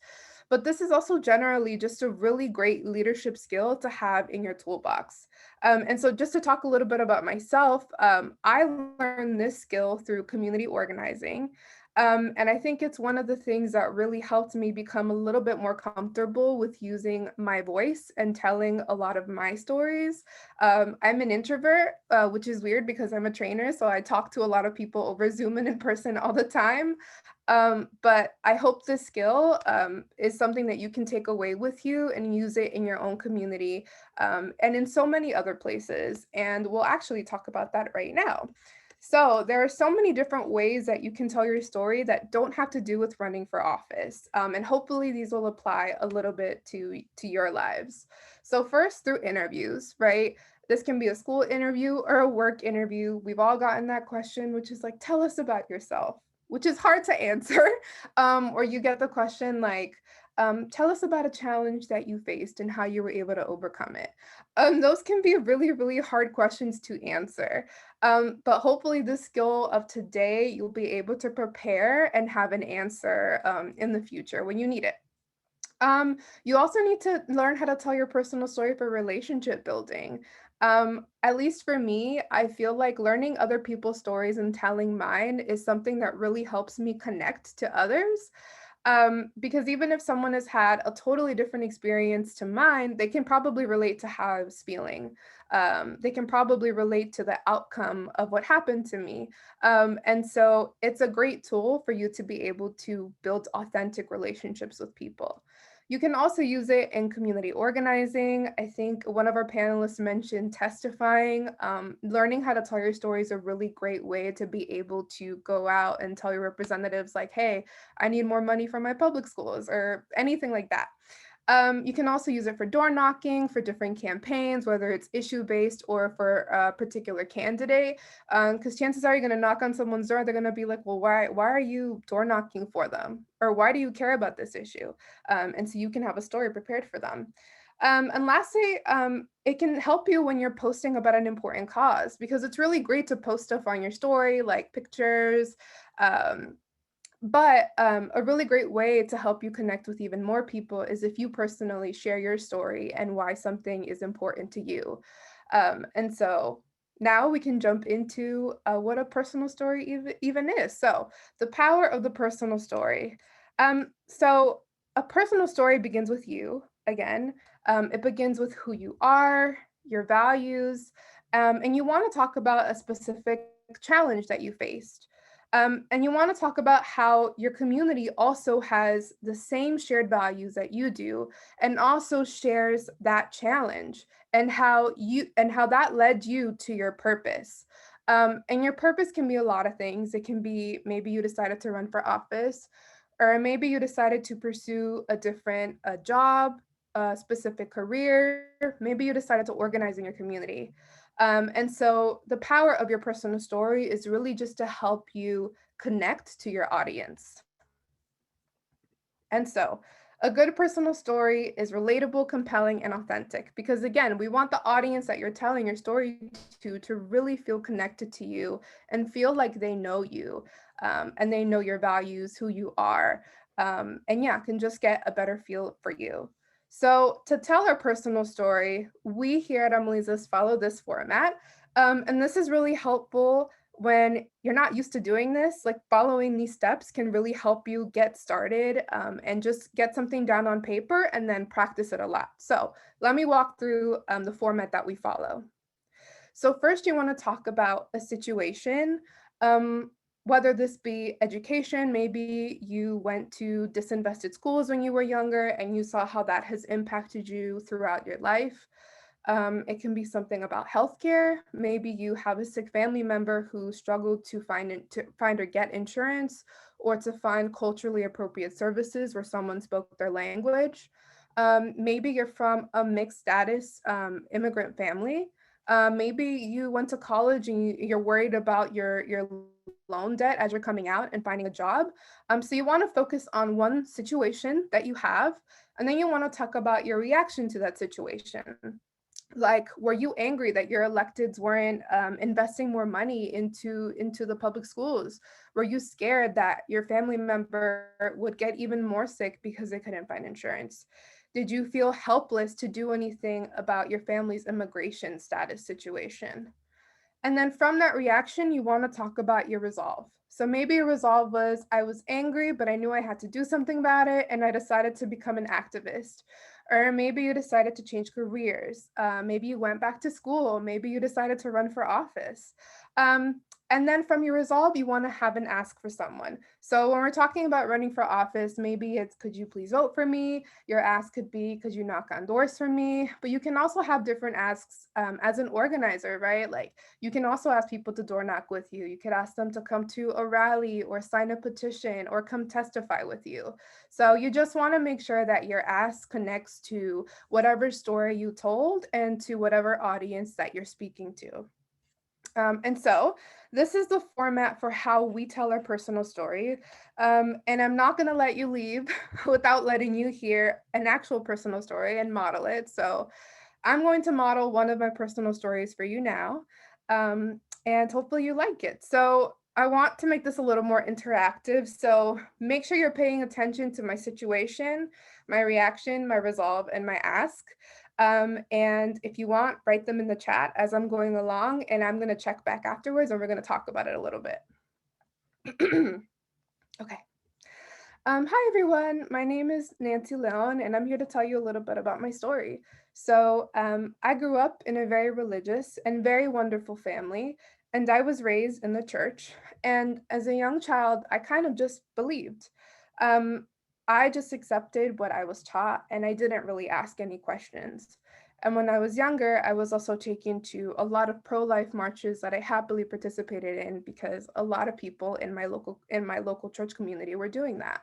But this is also generally just a really great leadership skill to have in your toolbox. And so just to talk a little bit about myself, I learned this skill through community organizing. And I think it's one of the things that really helped me become a little bit more comfortable with using my voice and telling a lot of my stories. I'm an introvert, which is weird because I'm a trainer, so I talk to a lot of people over Zoom and in person all the time. But I hope this skill is something that you can take away with you and use it in your own community and in so many other places. And we'll actually talk about that right now. So there are so many different ways that you can tell your story that don't have to do with running for office. And hopefully these will apply a little bit to your lives. So first, through interviews, right? This can be a school interview or a work interview. We've all gotten that question, which is like, tell us about yourself, which is hard to answer. Or you get the question like, Tell us about a challenge that you faced and how you were able to overcome it. Those can be really, really hard questions to answer. But hopefully this skill of today, you'll be able to prepare and have an answer in the future when you need it. You also need to learn how to tell your personal story for relationship building. At least for me, I feel like learning other people's stories and telling mine is something that really helps me connect to others. Because even if someone has had a totally different experience to mine, they can probably relate to how I was feeling. They can probably relate to the outcome of what happened to me. And so it's a great tool for you to be able to build authentic relationships with people. You can also use it in community organizing. I think one of our panelists mentioned testifying. Learning how to tell your story is a really great way to be able to go out and tell your representatives like, hey, I need more money for my public schools or anything like that. You can also use it for door knocking, for different campaigns, whether it's issue-based or for a particular candidate, because chances are you're going to knock on someone's door, they're going to be like, well, why are you door knocking for them? Or why do you care about this issue? And so you can have a story prepared for them. And lastly, it can help you when you're posting about an important cause, because it's really great to post stuff on your story, like pictures, but a really great way to help you connect with even more people is if you personally share your story and why something is important to you. And so now we can jump into what a personal story even is. So the power of the personal story. So a personal story begins with you, again. It begins with who you are, your values, and you want to talk about a specific challenge that you faced. And you want to talk about how your community also has the same shared values that you do and also shares that challenge and how that led you to your purpose. And your purpose can be a lot of things. It can be maybe you decided to run for office, or maybe you decided to pursue a different job, a specific career. Maybe you decided to organize in your community. And so the power of your personal story is really just to help you connect to your audience. And so a good personal story is relatable, compelling, and authentic because, again, we want the audience that you're telling your story to really feel connected to you and feel like they know you and they know your values, who you are, and yeah, can just get a better feel for you. So to tell our personal story, we here at Emily's follow this format. And this is really helpful when you're not used to doing this. Like following these steps can really help you get started and just get something down on paper and then practice it a lot. So let me walk through the format that we follow. So first you want to talk about a situation, whether this be education. Maybe you went to disinvested schools when you were younger and you saw how that has impacted you throughout your life. It can be something about healthcare. Maybe you have a sick family member who struggled to find or get insurance, or to find culturally appropriate services where someone spoke their language. Maybe you're from a mixed status immigrant family. Maybe you went to college and you're worried about your loan debt as you're coming out and finding a job. So you want to focus on one situation that you have, and then you want to talk about your reaction to that situation. Like, were you angry that your electeds weren't investing more money into the public schools? Were you scared that your family member would get even more sick because they couldn't find insurance? Did you feel helpless to do anything about your family's immigration status situation? And then from that reaction, you want to talk about your resolve. So maybe your resolve was, I was angry, but I knew I had to do something about it, and I decided to become an activist. Or maybe you decided to change careers. Maybe you went back to school. Maybe you decided to run for office. And then from your resolve, you want to have an ask for someone. So when we're talking about running for office, maybe it's, could you please vote for me? Your ask could be, could you knock on doors for me? But you can also have different asks as an organizer, right? Like you can also ask people to door knock with you. You could ask them to come to a rally or sign a petition or come testify with you. So you just want to make sure that your ask connects to whatever story you told and to whatever audience that you're speaking to. And so this is the format for how we tell our personal story. And I'm not going to let you leave without letting you hear an actual personal story and model it. So I'm going to model one of my personal stories for you now, and hopefully you like it. So I want to make this a little more interactive. So make sure you're paying attention to my situation, my reaction, my resolve, and my ask. And if you want, write them in the chat as I'm going along, and I'm going to check back afterwards and we're going to talk about it a little bit. Okay. Hi, everyone. My name is Nancy Leon, and I'm here to tell you a little bit about my story. So I grew up in a very religious and very wonderful family, and I was raised in the church. And as a young child, I kind of just believed. Um, I just accepted what I was taught, and I didn't really ask any questions. And when I was younger, I was also taken to a lot of pro-life marches that I happily participated in because a lot of people in my local church community were doing that.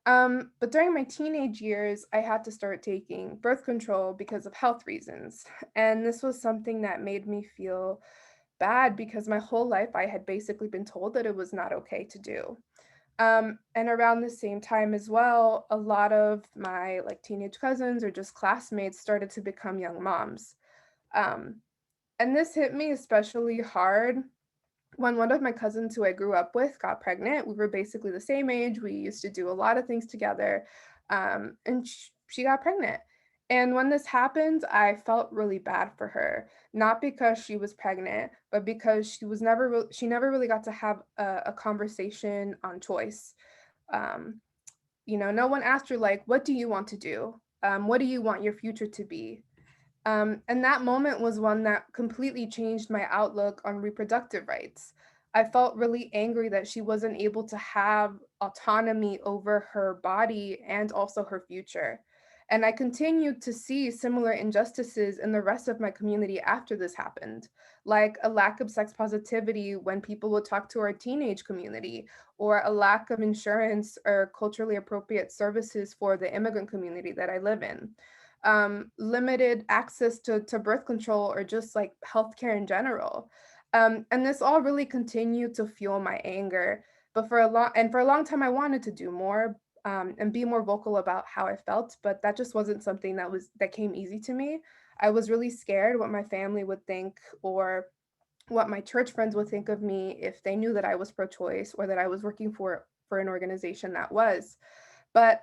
But during my teenage years, I had to start taking birth control because of health reasons. And this was something that made me feel bad because my whole life I had basically been told that it was not okay to do. And around the same time as well, a lot of my like teenage cousins or just classmates started to become young moms. Um, and this hit me especially hard when one of my cousins who I grew up with got pregnant. We were basically the same age. We used to do a lot of things together. And she got pregnant. And when this happened, I felt really bad for her, not because she was pregnant, but because she never really got to have a conversation on choice. Um, no one asked her like, what do you want to do? What do you want your future to be? And that moment was one that completely changed my outlook on reproductive rights. I felt really angry that she wasn't able to have autonomy over her body and also her future. And I continued to see similar injustices in the rest of my community after this happened, like a lack of sex positivity when people would talk to our teenage community, or a lack of insurance or culturally appropriate services for the immigrant community that I live in, limited access to birth control or just like healthcare in general. And this all really continued to fuel my anger. But for a long time, I wanted to do more, and be more vocal about how I felt, but that just wasn't something that came easy to me. I was really scared what my family would think or what my church friends would think of me if they knew that I was pro-choice or that I was working for an organization that was. But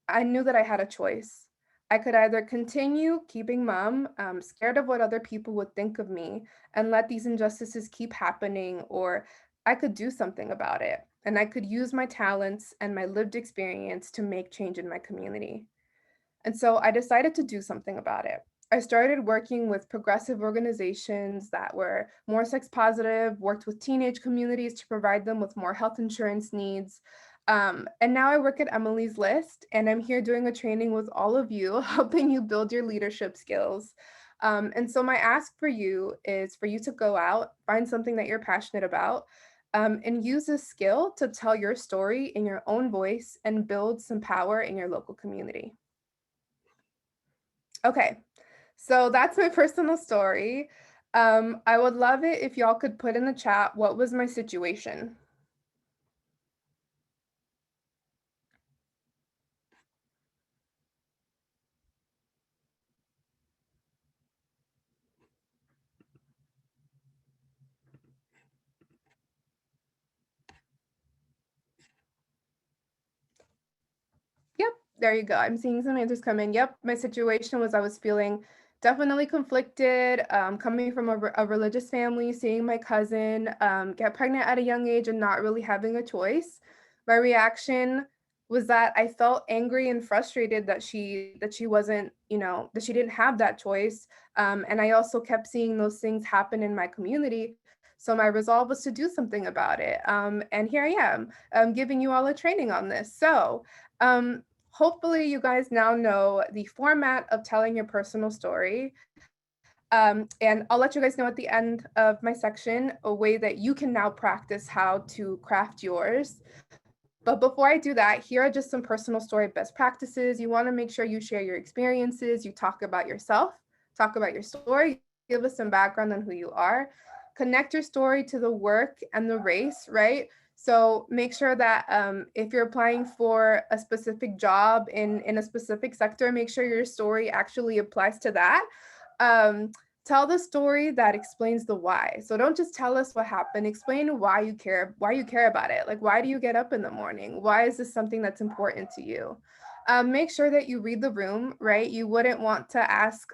I knew that I had a choice. I could either continue keeping mum, scared of what other people would think of me, and let these injustices keep happening, or I could do something about it. And I could use my talents and my lived experience to make change in my community. And so I decided to do something about it. I started working with progressive organizations that were more sex positive, worked with teenage communities to provide them with more health insurance needs. And now I work at Emily's List, and I'm here doing a training with all of you, helping you build your leadership skills. And so my ask for you is for you to go out, find something that you're passionate about, and use this skill to tell your story in your own voice and build some power in your local community. Okay, so that's my personal story. I would love it if y'all could put in the chat what was my situation. Yep, there you go. I'm seeing some answers come in. Yep, my situation was I was feeling definitely conflicted, coming from a religious family, seeing my cousin get pregnant at a young age and not really having a choice. My reaction was that I felt angry and frustrated that she wasn't, that she didn't have that choice. And I also kept seeing those things happen in my community. So my resolve was to do something about it. And here I am, giving you all a training on this. So hopefully you guys now know the format of telling your personal story. And I'll let you guys know at the end of my section a way that you can now practice how to craft yours. But before I do that, here are just some personal story best practices. You want to make sure you share your experiences, you talk about yourself, talk about your story, give us some background on who you are. connect your story to the work and the race, right? So make sure that if you're applying for a specific job in a specific sector, make sure your story actually applies to that. Tell the story that explains the why. So don't just tell us what happened, explain why you care about it. Like, why do you get up in the morning? Why is this something that's important to you? Make sure that you read the room, right? You wouldn't want to ask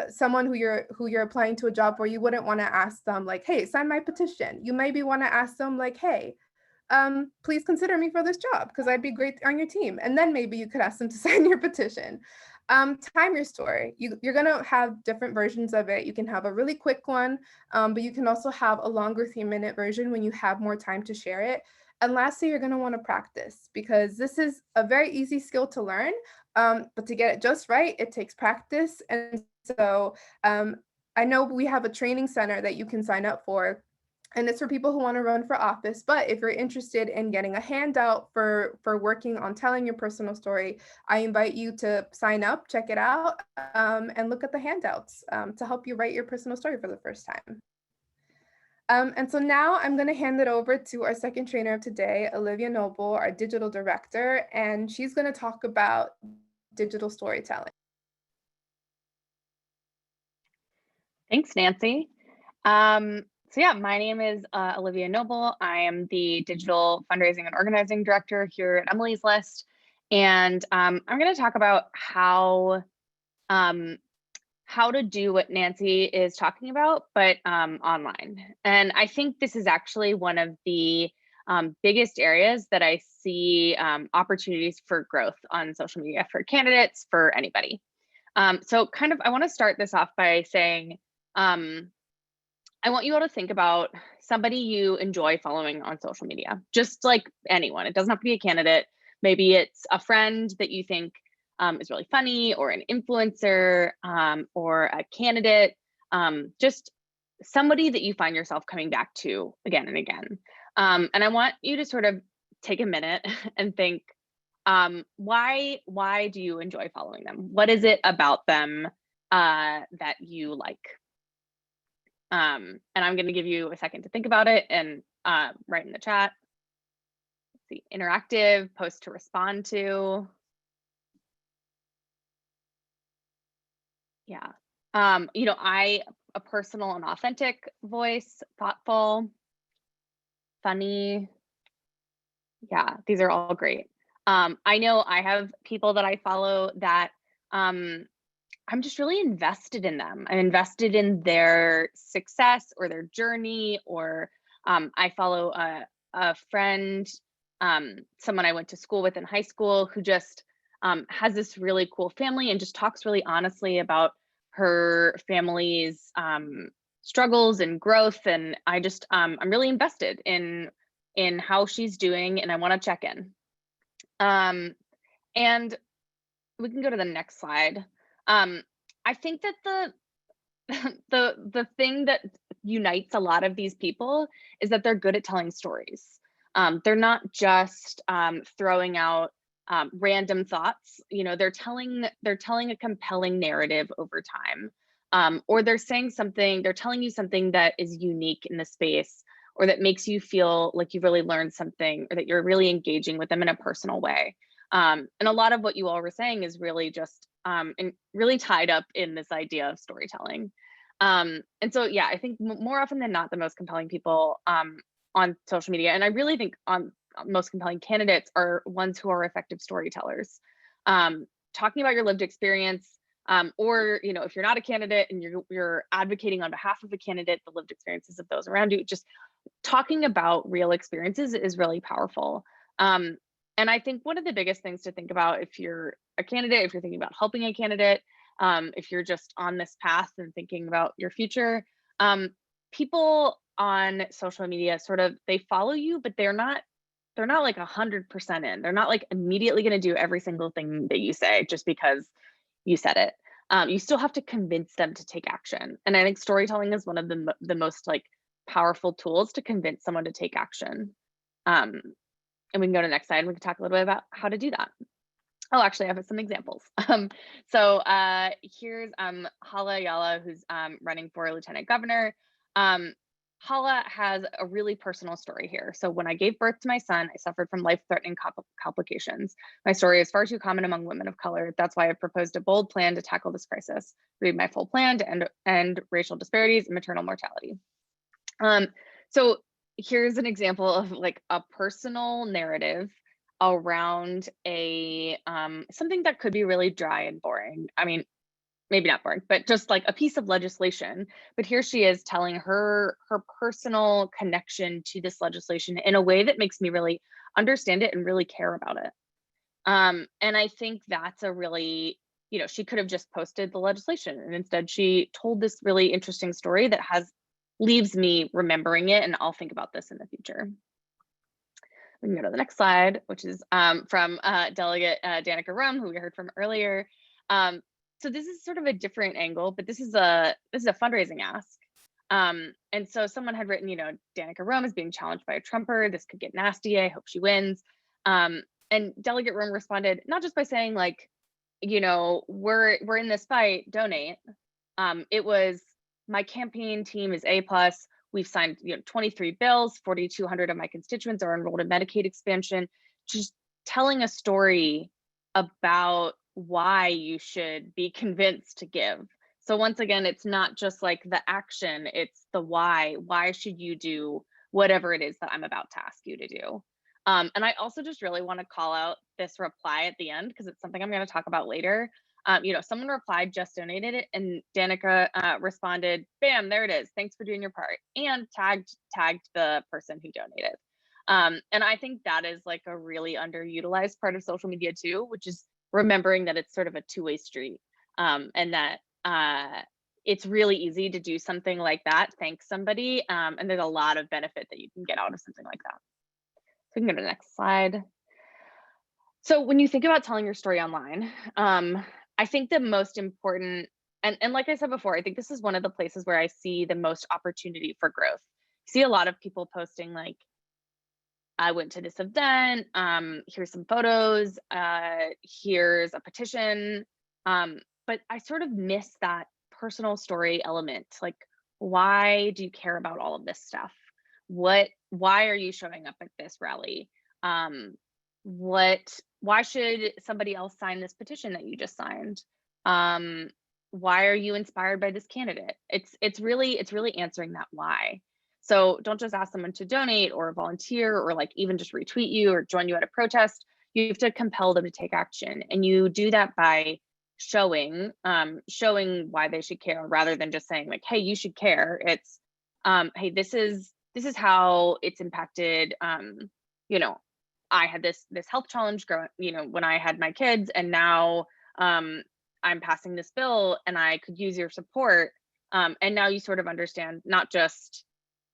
someone who you're applying to a job for, you wouldn't want to ask them like, hey, sign my petition. You maybe want to ask them like, hey, please consider me for this job because I'd be great on your team. And then maybe you could ask them to sign your petition. Time your story. You're going to have different versions of it. You can have a really quick one, but you can also have a longer 3-minute version when you have more time to share it. And lastly, you're going to want to practice because this is a very easy skill to learn, but to get it just right, it takes practice. And so I know we have a training center that you can sign up for, and it's for people who want to run for office. But if you're interested in getting a handout for working on telling your personal story, I invite you to sign up, check it out, and look at the handouts to help you write your personal story for the first time. And so now I'm going to hand it over to our second trainer of today, Olivia Noble, our digital director, and she's going to talk about digital storytelling. Thanks, Nancy. So yeah, my name is Olivia Noble. I am the digital fundraising and organizing director here at Emily's List. And I'm going to talk about how to do what Nancy is talking about, but online. And I think this is actually one of the biggest areas that I see opportunities for growth on social media for candidates, for anybody. So kind of, I want to start this off by saying, I want you all to think about somebody you enjoy following on social media, just like anyone. It doesn't have to be a candidate. Maybe it's a friend that you think is really funny, or an influencer, or a candidate, just somebody that you find yourself coming back to again and again. And I want you to sort of take a minute and think, why do you enjoy following them? What is it about them that you like? And I'm going to give you a second to think about it and write in the chat. Let's see, interactive, post to respond to. Yeah. A personal and authentic voice, thoughtful, funny. Yeah, these are all great. I know I have people that I follow that I'm just really invested in them. I'm invested in their success or their journey, or I follow a friend, someone I went to school with in high school, who just has this really cool family and just talks really honestly about her family's struggles and growth. And I just, I'm really invested in how she's doing, and I want to check in. And we can go to the next slide. I think that the thing that unites a lot of these people is that they're good at telling stories. They're not just throwing out random thoughts. They're telling a compelling narrative over time, or they're telling you something that is unique in the space, or that makes you feel like you've really learned something, or that you're really engaging with them in a personal way. And a lot of what you all were saying is really just and really tied up in this idea of storytelling. And so, yeah, I think more often than not, the most compelling people on social media, and I really think most compelling candidates, are ones who are effective storytellers. Talking about your lived experience, or if you're not a candidate and you're advocating on behalf of a candidate, the lived experiences of those around you, just talking about real experiences is really powerful. And I think one of the biggest things to think about if you're a candidate, if you're thinking about helping a candidate, if you're just on this path and thinking about your future, people on social media they follow you, but they're not like 100% in. They're not like immediately going to do every single thing that you say just because you said it. You still have to convince them to take action. And I think storytelling is one of the most like powerful tools to convince someone to take action. And we can go to the next slide and we can talk a little bit about how to do that. Oh, actually, I have some examples. So here's Hala Ayala, who's running for lieutenant governor. Hala has a really personal story here. So when I gave birth to my son, I suffered from life-threatening complications. My story is far too common among women of color. That's why I've proposed a bold plan to tackle this crisis. Read my full plan to end racial disparities and maternal mortality. So here's an example of like a personal narrative around a something that could be really dry and boring. I mean, maybe not boring, but just like a piece of legislation. But here she is telling her personal connection to this legislation in a way that makes me really understand it and really care about it. And I think that's a really, you know, she could have just posted the legislation, and instead she told this really interesting story that leaves me remembering it, and I'll think about this in the future. We can go to the next slide, which is from Delegate Danica Rum, who we heard from earlier. So this is sort of a different angle, but this is a fundraising ask. And so someone had written, you know, Danica Rum is being challenged by a Trumper. This could get nasty. I hope she wins. And Delegate Rum responded, not just by saying like, you know, we're in this fight, donate. It was, my campaign team is A+. We've signed, you know, 23 bills, 4,200 of my constituents are enrolled in Medicaid expansion. Just telling a story about why you should be convinced to give. So once again, it's not just like the action, it's the why. Why should you do whatever it is that I'm about to ask you to do? And I also just really want to call out this reply at the end, because it's something I'm going to talk about later. You know, someone replied, just donated it, and Danica responded, bam, there it is. Thanks for doing your part, and tagged the person who donated. And I think that is like a really underutilized part of social media too, which is remembering that it's sort of a two-way street, and that it's really easy to do something like that, thank somebody, and there's a lot of benefit that you can get out of something like that. So we can go to the next slide. So when you think about telling your story online, I think the most important, and like I said before, I think this is one of the places where I see the most opportunity for growth. I see a lot of people posting like, I went to this event, here's some photos, here's a petition, but I sort of miss that personal story element. Like, why do you care about all of this stuff? Why are you showing up at this rally? Why should somebody else sign this petition that you just signed? Why are you inspired by this candidate? It's really answering that why. So don't just ask someone to donate or volunteer or like even just retweet you or join you at a protest. You have to compel them to take action, and you do that by showing why they should care, rather than just saying like, hey, you should care. It's hey, this is how it's impacted. You know, I had this health challenge growing, you know, when I had my kids, and now I'm passing this bill and I could use your support. And now you sort of understand not just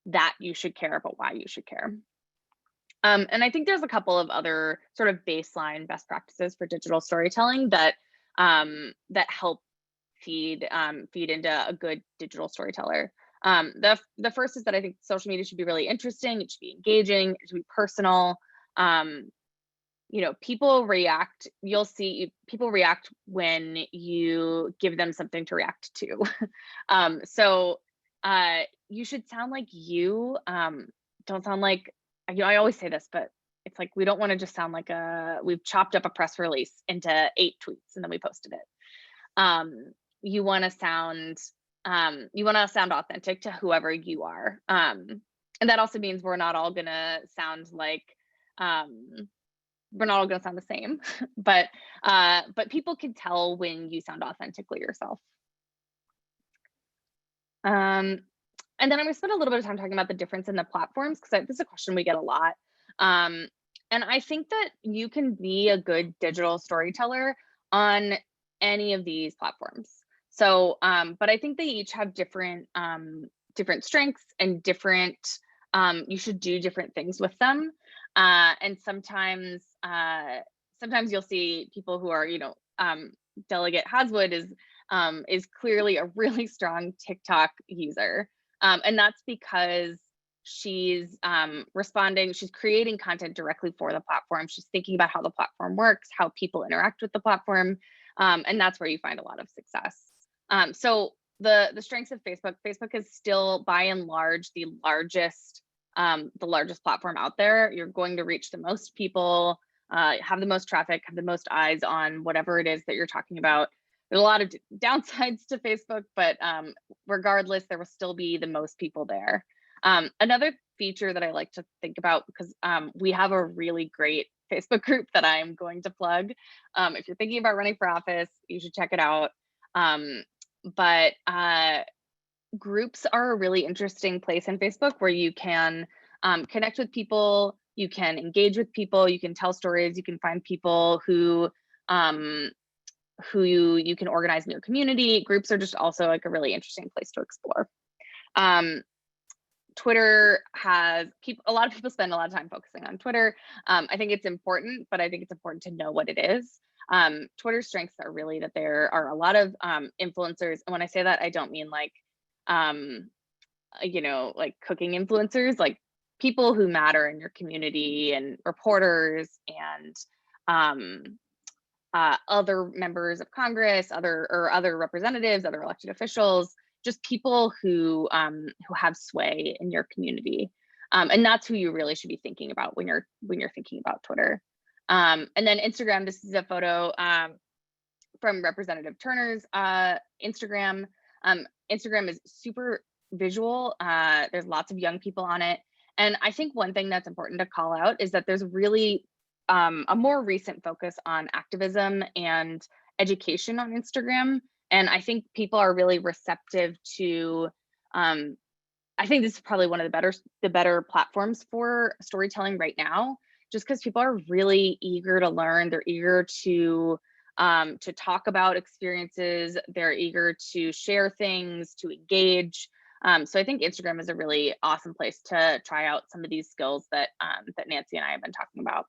that you should care, but why you should care. And I think there's a couple of other sort of baseline best practices for digital storytelling that that help feed into a good digital storyteller. The first is that I think social media should be really interesting. It should be engaging. It should be personal. You know, people react. You'll see people react when you give them something to react to. So you should sound like you. Don't sound like, you know, I always say this, but it's like, we don't want to just sound like we've chopped up a press release into 8 tweets and then we posted it. You want to sound authentic to whoever you are. And that also means we're not all gonna sound like, we're not all gonna sound the same, but people can tell when you sound authentically yourself. And then I'm gonna spend a little bit of time talking about the difference in the platforms, because this is a question we get a lot. And I think that you can be a good digital storyteller on any of these platforms. So, but I think they each have different strengths and different, you should do different things with them. And sometimes you'll see people who are, you know, Delegate Haswood is clearly a really strong TikTok user. And that's because she's she's creating content directly for the platform. She's thinking about how the platform works, how people interact with the platform. And that's where you find a lot of success. So the strengths of Facebook. Facebook is still by and large the largest platform out there. You're going to reach the most people, have the most traffic, have the most eyes on whatever it is that you're talking about. There's a lot of downsides to Facebook, but regardless, there will still be the most people there. Another feature that I like to think about, because we have a really great Facebook group that I'm going to plug. If you're thinking about running for office, you should check it out. But groups are a really interesting place in Facebook where you can connect with people, you can engage with people, you can tell stories, you can find people who you can organize in your community. Groups are just also like a really interesting place to explore. Twitter has a lot of people spend a lot of time focusing on Twitter. I think it's important, but I think it's important to know what it is. Twitter's strengths are really that there are a lot of influencers. And when I say that, I don't mean like, like cooking influencers, like people who matter in your community, and reporters, and other members of Congress, other representatives, other elected officials, just people who have sway in your community. And that's who you really should be thinking about when you're thinking about Twitter. And then Instagram, this is a photo from Representative Turner's Instagram. Instagram is super visual. There's lots of young people on it. And I think one thing that's important to call out is that there's really a more recent focus on activism and education on Instagram. And I think people are really receptive to, I think this is probably one of the better platforms for storytelling right now, just because people are really eager to learn. They're eager to talk about experiences. They're eager to share things, to engage. So I think Instagram is a really awesome place to try out some of these skills that that Nancy and I have been talking about.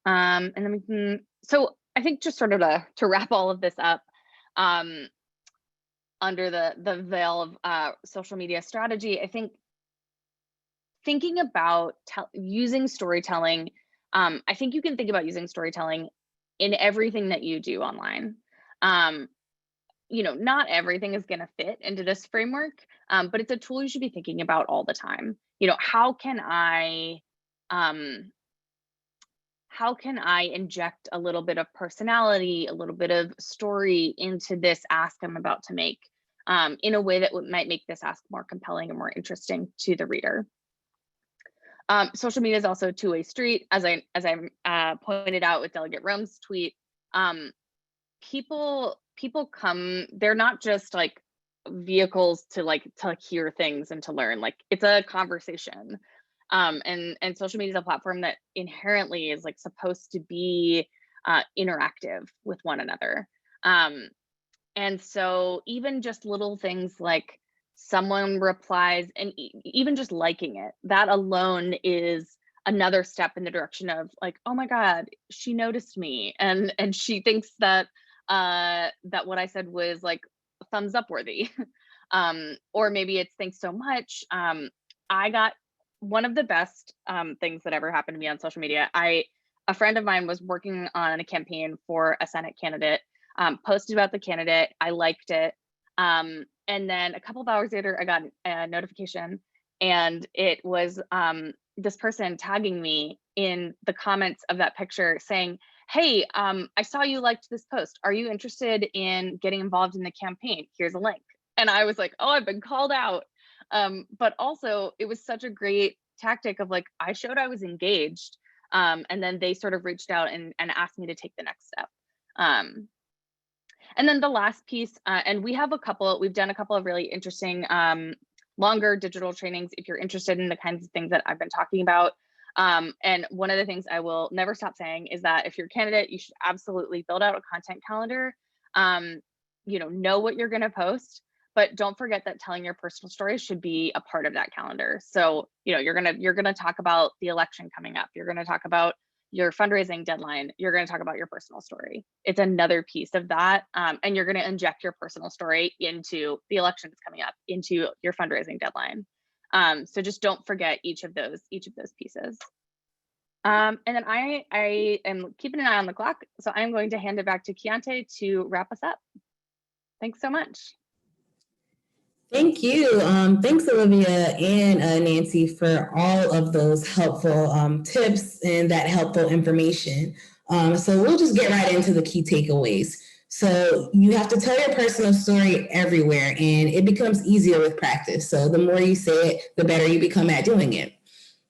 And then we can, so I think just sort of to wrap all of this up, under the veil of social media strategy, I think thinking about using storytelling, I think you can think about using storytelling in everything that you do online. Not everything is going to fit into this framework, but it's a tool you should be thinking about all the time. How can I inject a little bit of personality, a little bit of story into this ask I'm about to make, in a way that might make this ask more compelling and more interesting to the reader. Social media is also a two-way street, as I pointed out with Delegate Rome's tweet. People come, they're not just like vehicles to hear things and to learn. Like, it's a conversation. And social media is a platform that inherently is like supposed to be interactive with one another. And so even just little things like someone replies and even just liking it, that alone is another step in the direction of like, oh my God, she noticed me, and she thinks that that what I said was like thumbs up worthy. Or maybe it's thanks so much. I got one of the best things that ever happened to me on social media. A friend of mine was working on a campaign for a Senate candidate, posted about the candidate. I liked it. And then a couple of hours later, I got a notification, and it was this person tagging me in the comments of that picture saying, hey, I saw you liked this post. Are you interested in getting involved in the campaign? Here's a link. And I was like, oh, I've been called out. But also it was such a great tactic of like, I showed I was engaged. And then they sort of reached out and asked me to take the next step. And then the last piece, and we've done a couple of really interesting longer digital trainings if you're interested in the kinds of things that I've been talking about. And one of the things I will never stop saying is that if you're a candidate, you should absolutely build out a content calendar. Know what you're going to post, but don't forget that telling your personal story should be a part of that calendar. So, you're gonna talk about the election coming up. You're gonna talk about your fundraising deadline. You're gonna talk about your personal story. It's another piece of that, and you're gonna inject your personal story into the election that's coming up, into your fundraising deadline. So just don't forget each of those pieces. And then I am keeping an eye on the clock, so I'm going to hand it back to Keontae to wrap us up. Thanks so much. Thank you. Thanks, Olivia and Nancy, for all of those helpful tips and that helpful information. So we'll just get right into the key takeaways. So you have to tell your personal story everywhere, and it becomes easier with practice. So the more you say it, the better you become at doing it.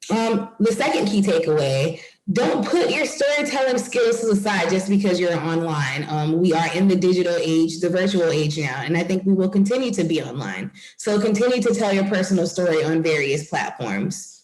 The second key takeaway, don't put your storytelling skills to the side just because you're online. We are in the digital age, the virtual age now, and I think we will continue to be online. So continue to tell your personal story on various platforms.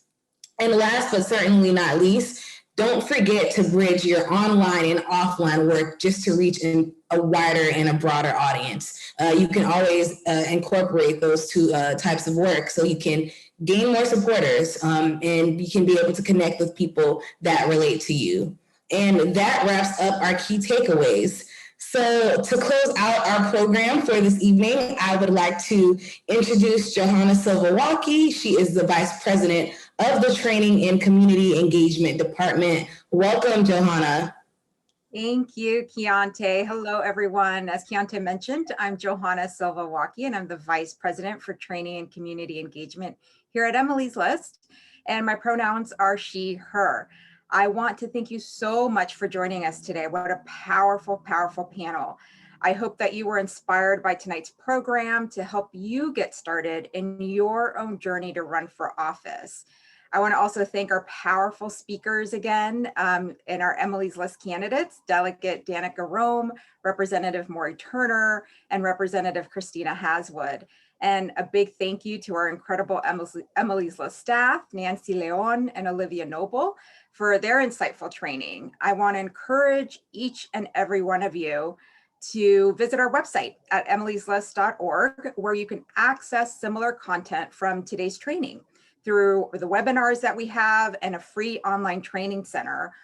And last but certainly not least, don't forget to bridge your online and offline work just to reach a wider and a broader audience. You can always incorporate those two types of work so you can gain more supporters and you can be able to connect with people that relate to you. And that wraps up our key takeaways. So to close out our program for this evening, I would like to introduce Johanna Silva-Walkie. She is the Vice President of the Training and Community Engagement Department. Welcome, Johanna. Thank you, Keontae. Hello, everyone. As Keontae mentioned, I'm Johanna Silva-Walkie, and I'm the Vice President for Training and Community Engagement here at Emily's List. And my pronouns are she, her. I want to thank you so much for joining us today. What a powerful, powerful panel. I hope that you were inspired by tonight's program to help you get started in your own journey to run for office. I want to also thank our powerful speakers again and our Emily's List candidates, Delegate Danica Rome, Representative Maury Turner, and Representative Christina Haswood. And a big thank you to our incredible Emily's List staff, Nancy Leon and Olivia Noble, for their insightful training. I want to encourage each and every one of you to visit our website at emilyslist.org, where you can access similar content from today's training through the webinars that we have and a free online training center.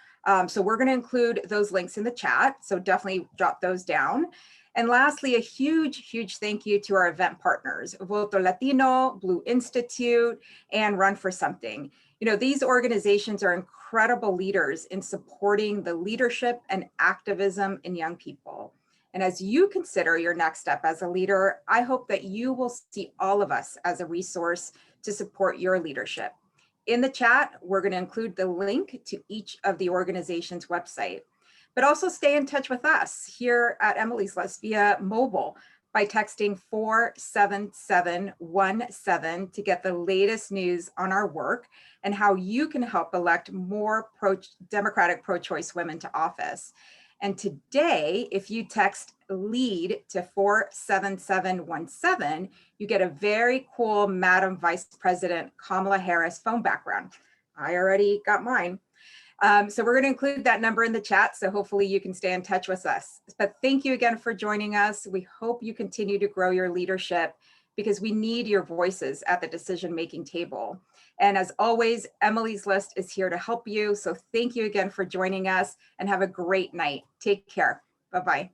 So we're going to include those links in the chat, so definitely jot those down. And lastly, a huge, huge thank you to our event partners, Voto Latino, Blue Institute, and Run for Something. You know, these organizations are incredible leaders in supporting the leadership and activism in young people. And as you consider your next step as a leader, I hope that you will see all of us as a resource to support your leadership. In the chat, we're going to include the link to each of the organization's website, but also stay in touch with us here at Emily's List via mobile by texting 47717 to get the latest news on our work and how you can help elect more Democratic pro-choice women to office. And today, if you text LEAD to 47717, you get a very cool Madam Vice President Kamala Harris phone background. I already got mine. So we're going to include that number in the chat, so hopefully you can stay in touch with us. But thank you again for joining us. We hope you continue to grow your leadership because we need your voices at the decision-making table. And as always, Emily's List is here to help you. So thank you again for joining us and have a great night. Take care. Bye-bye.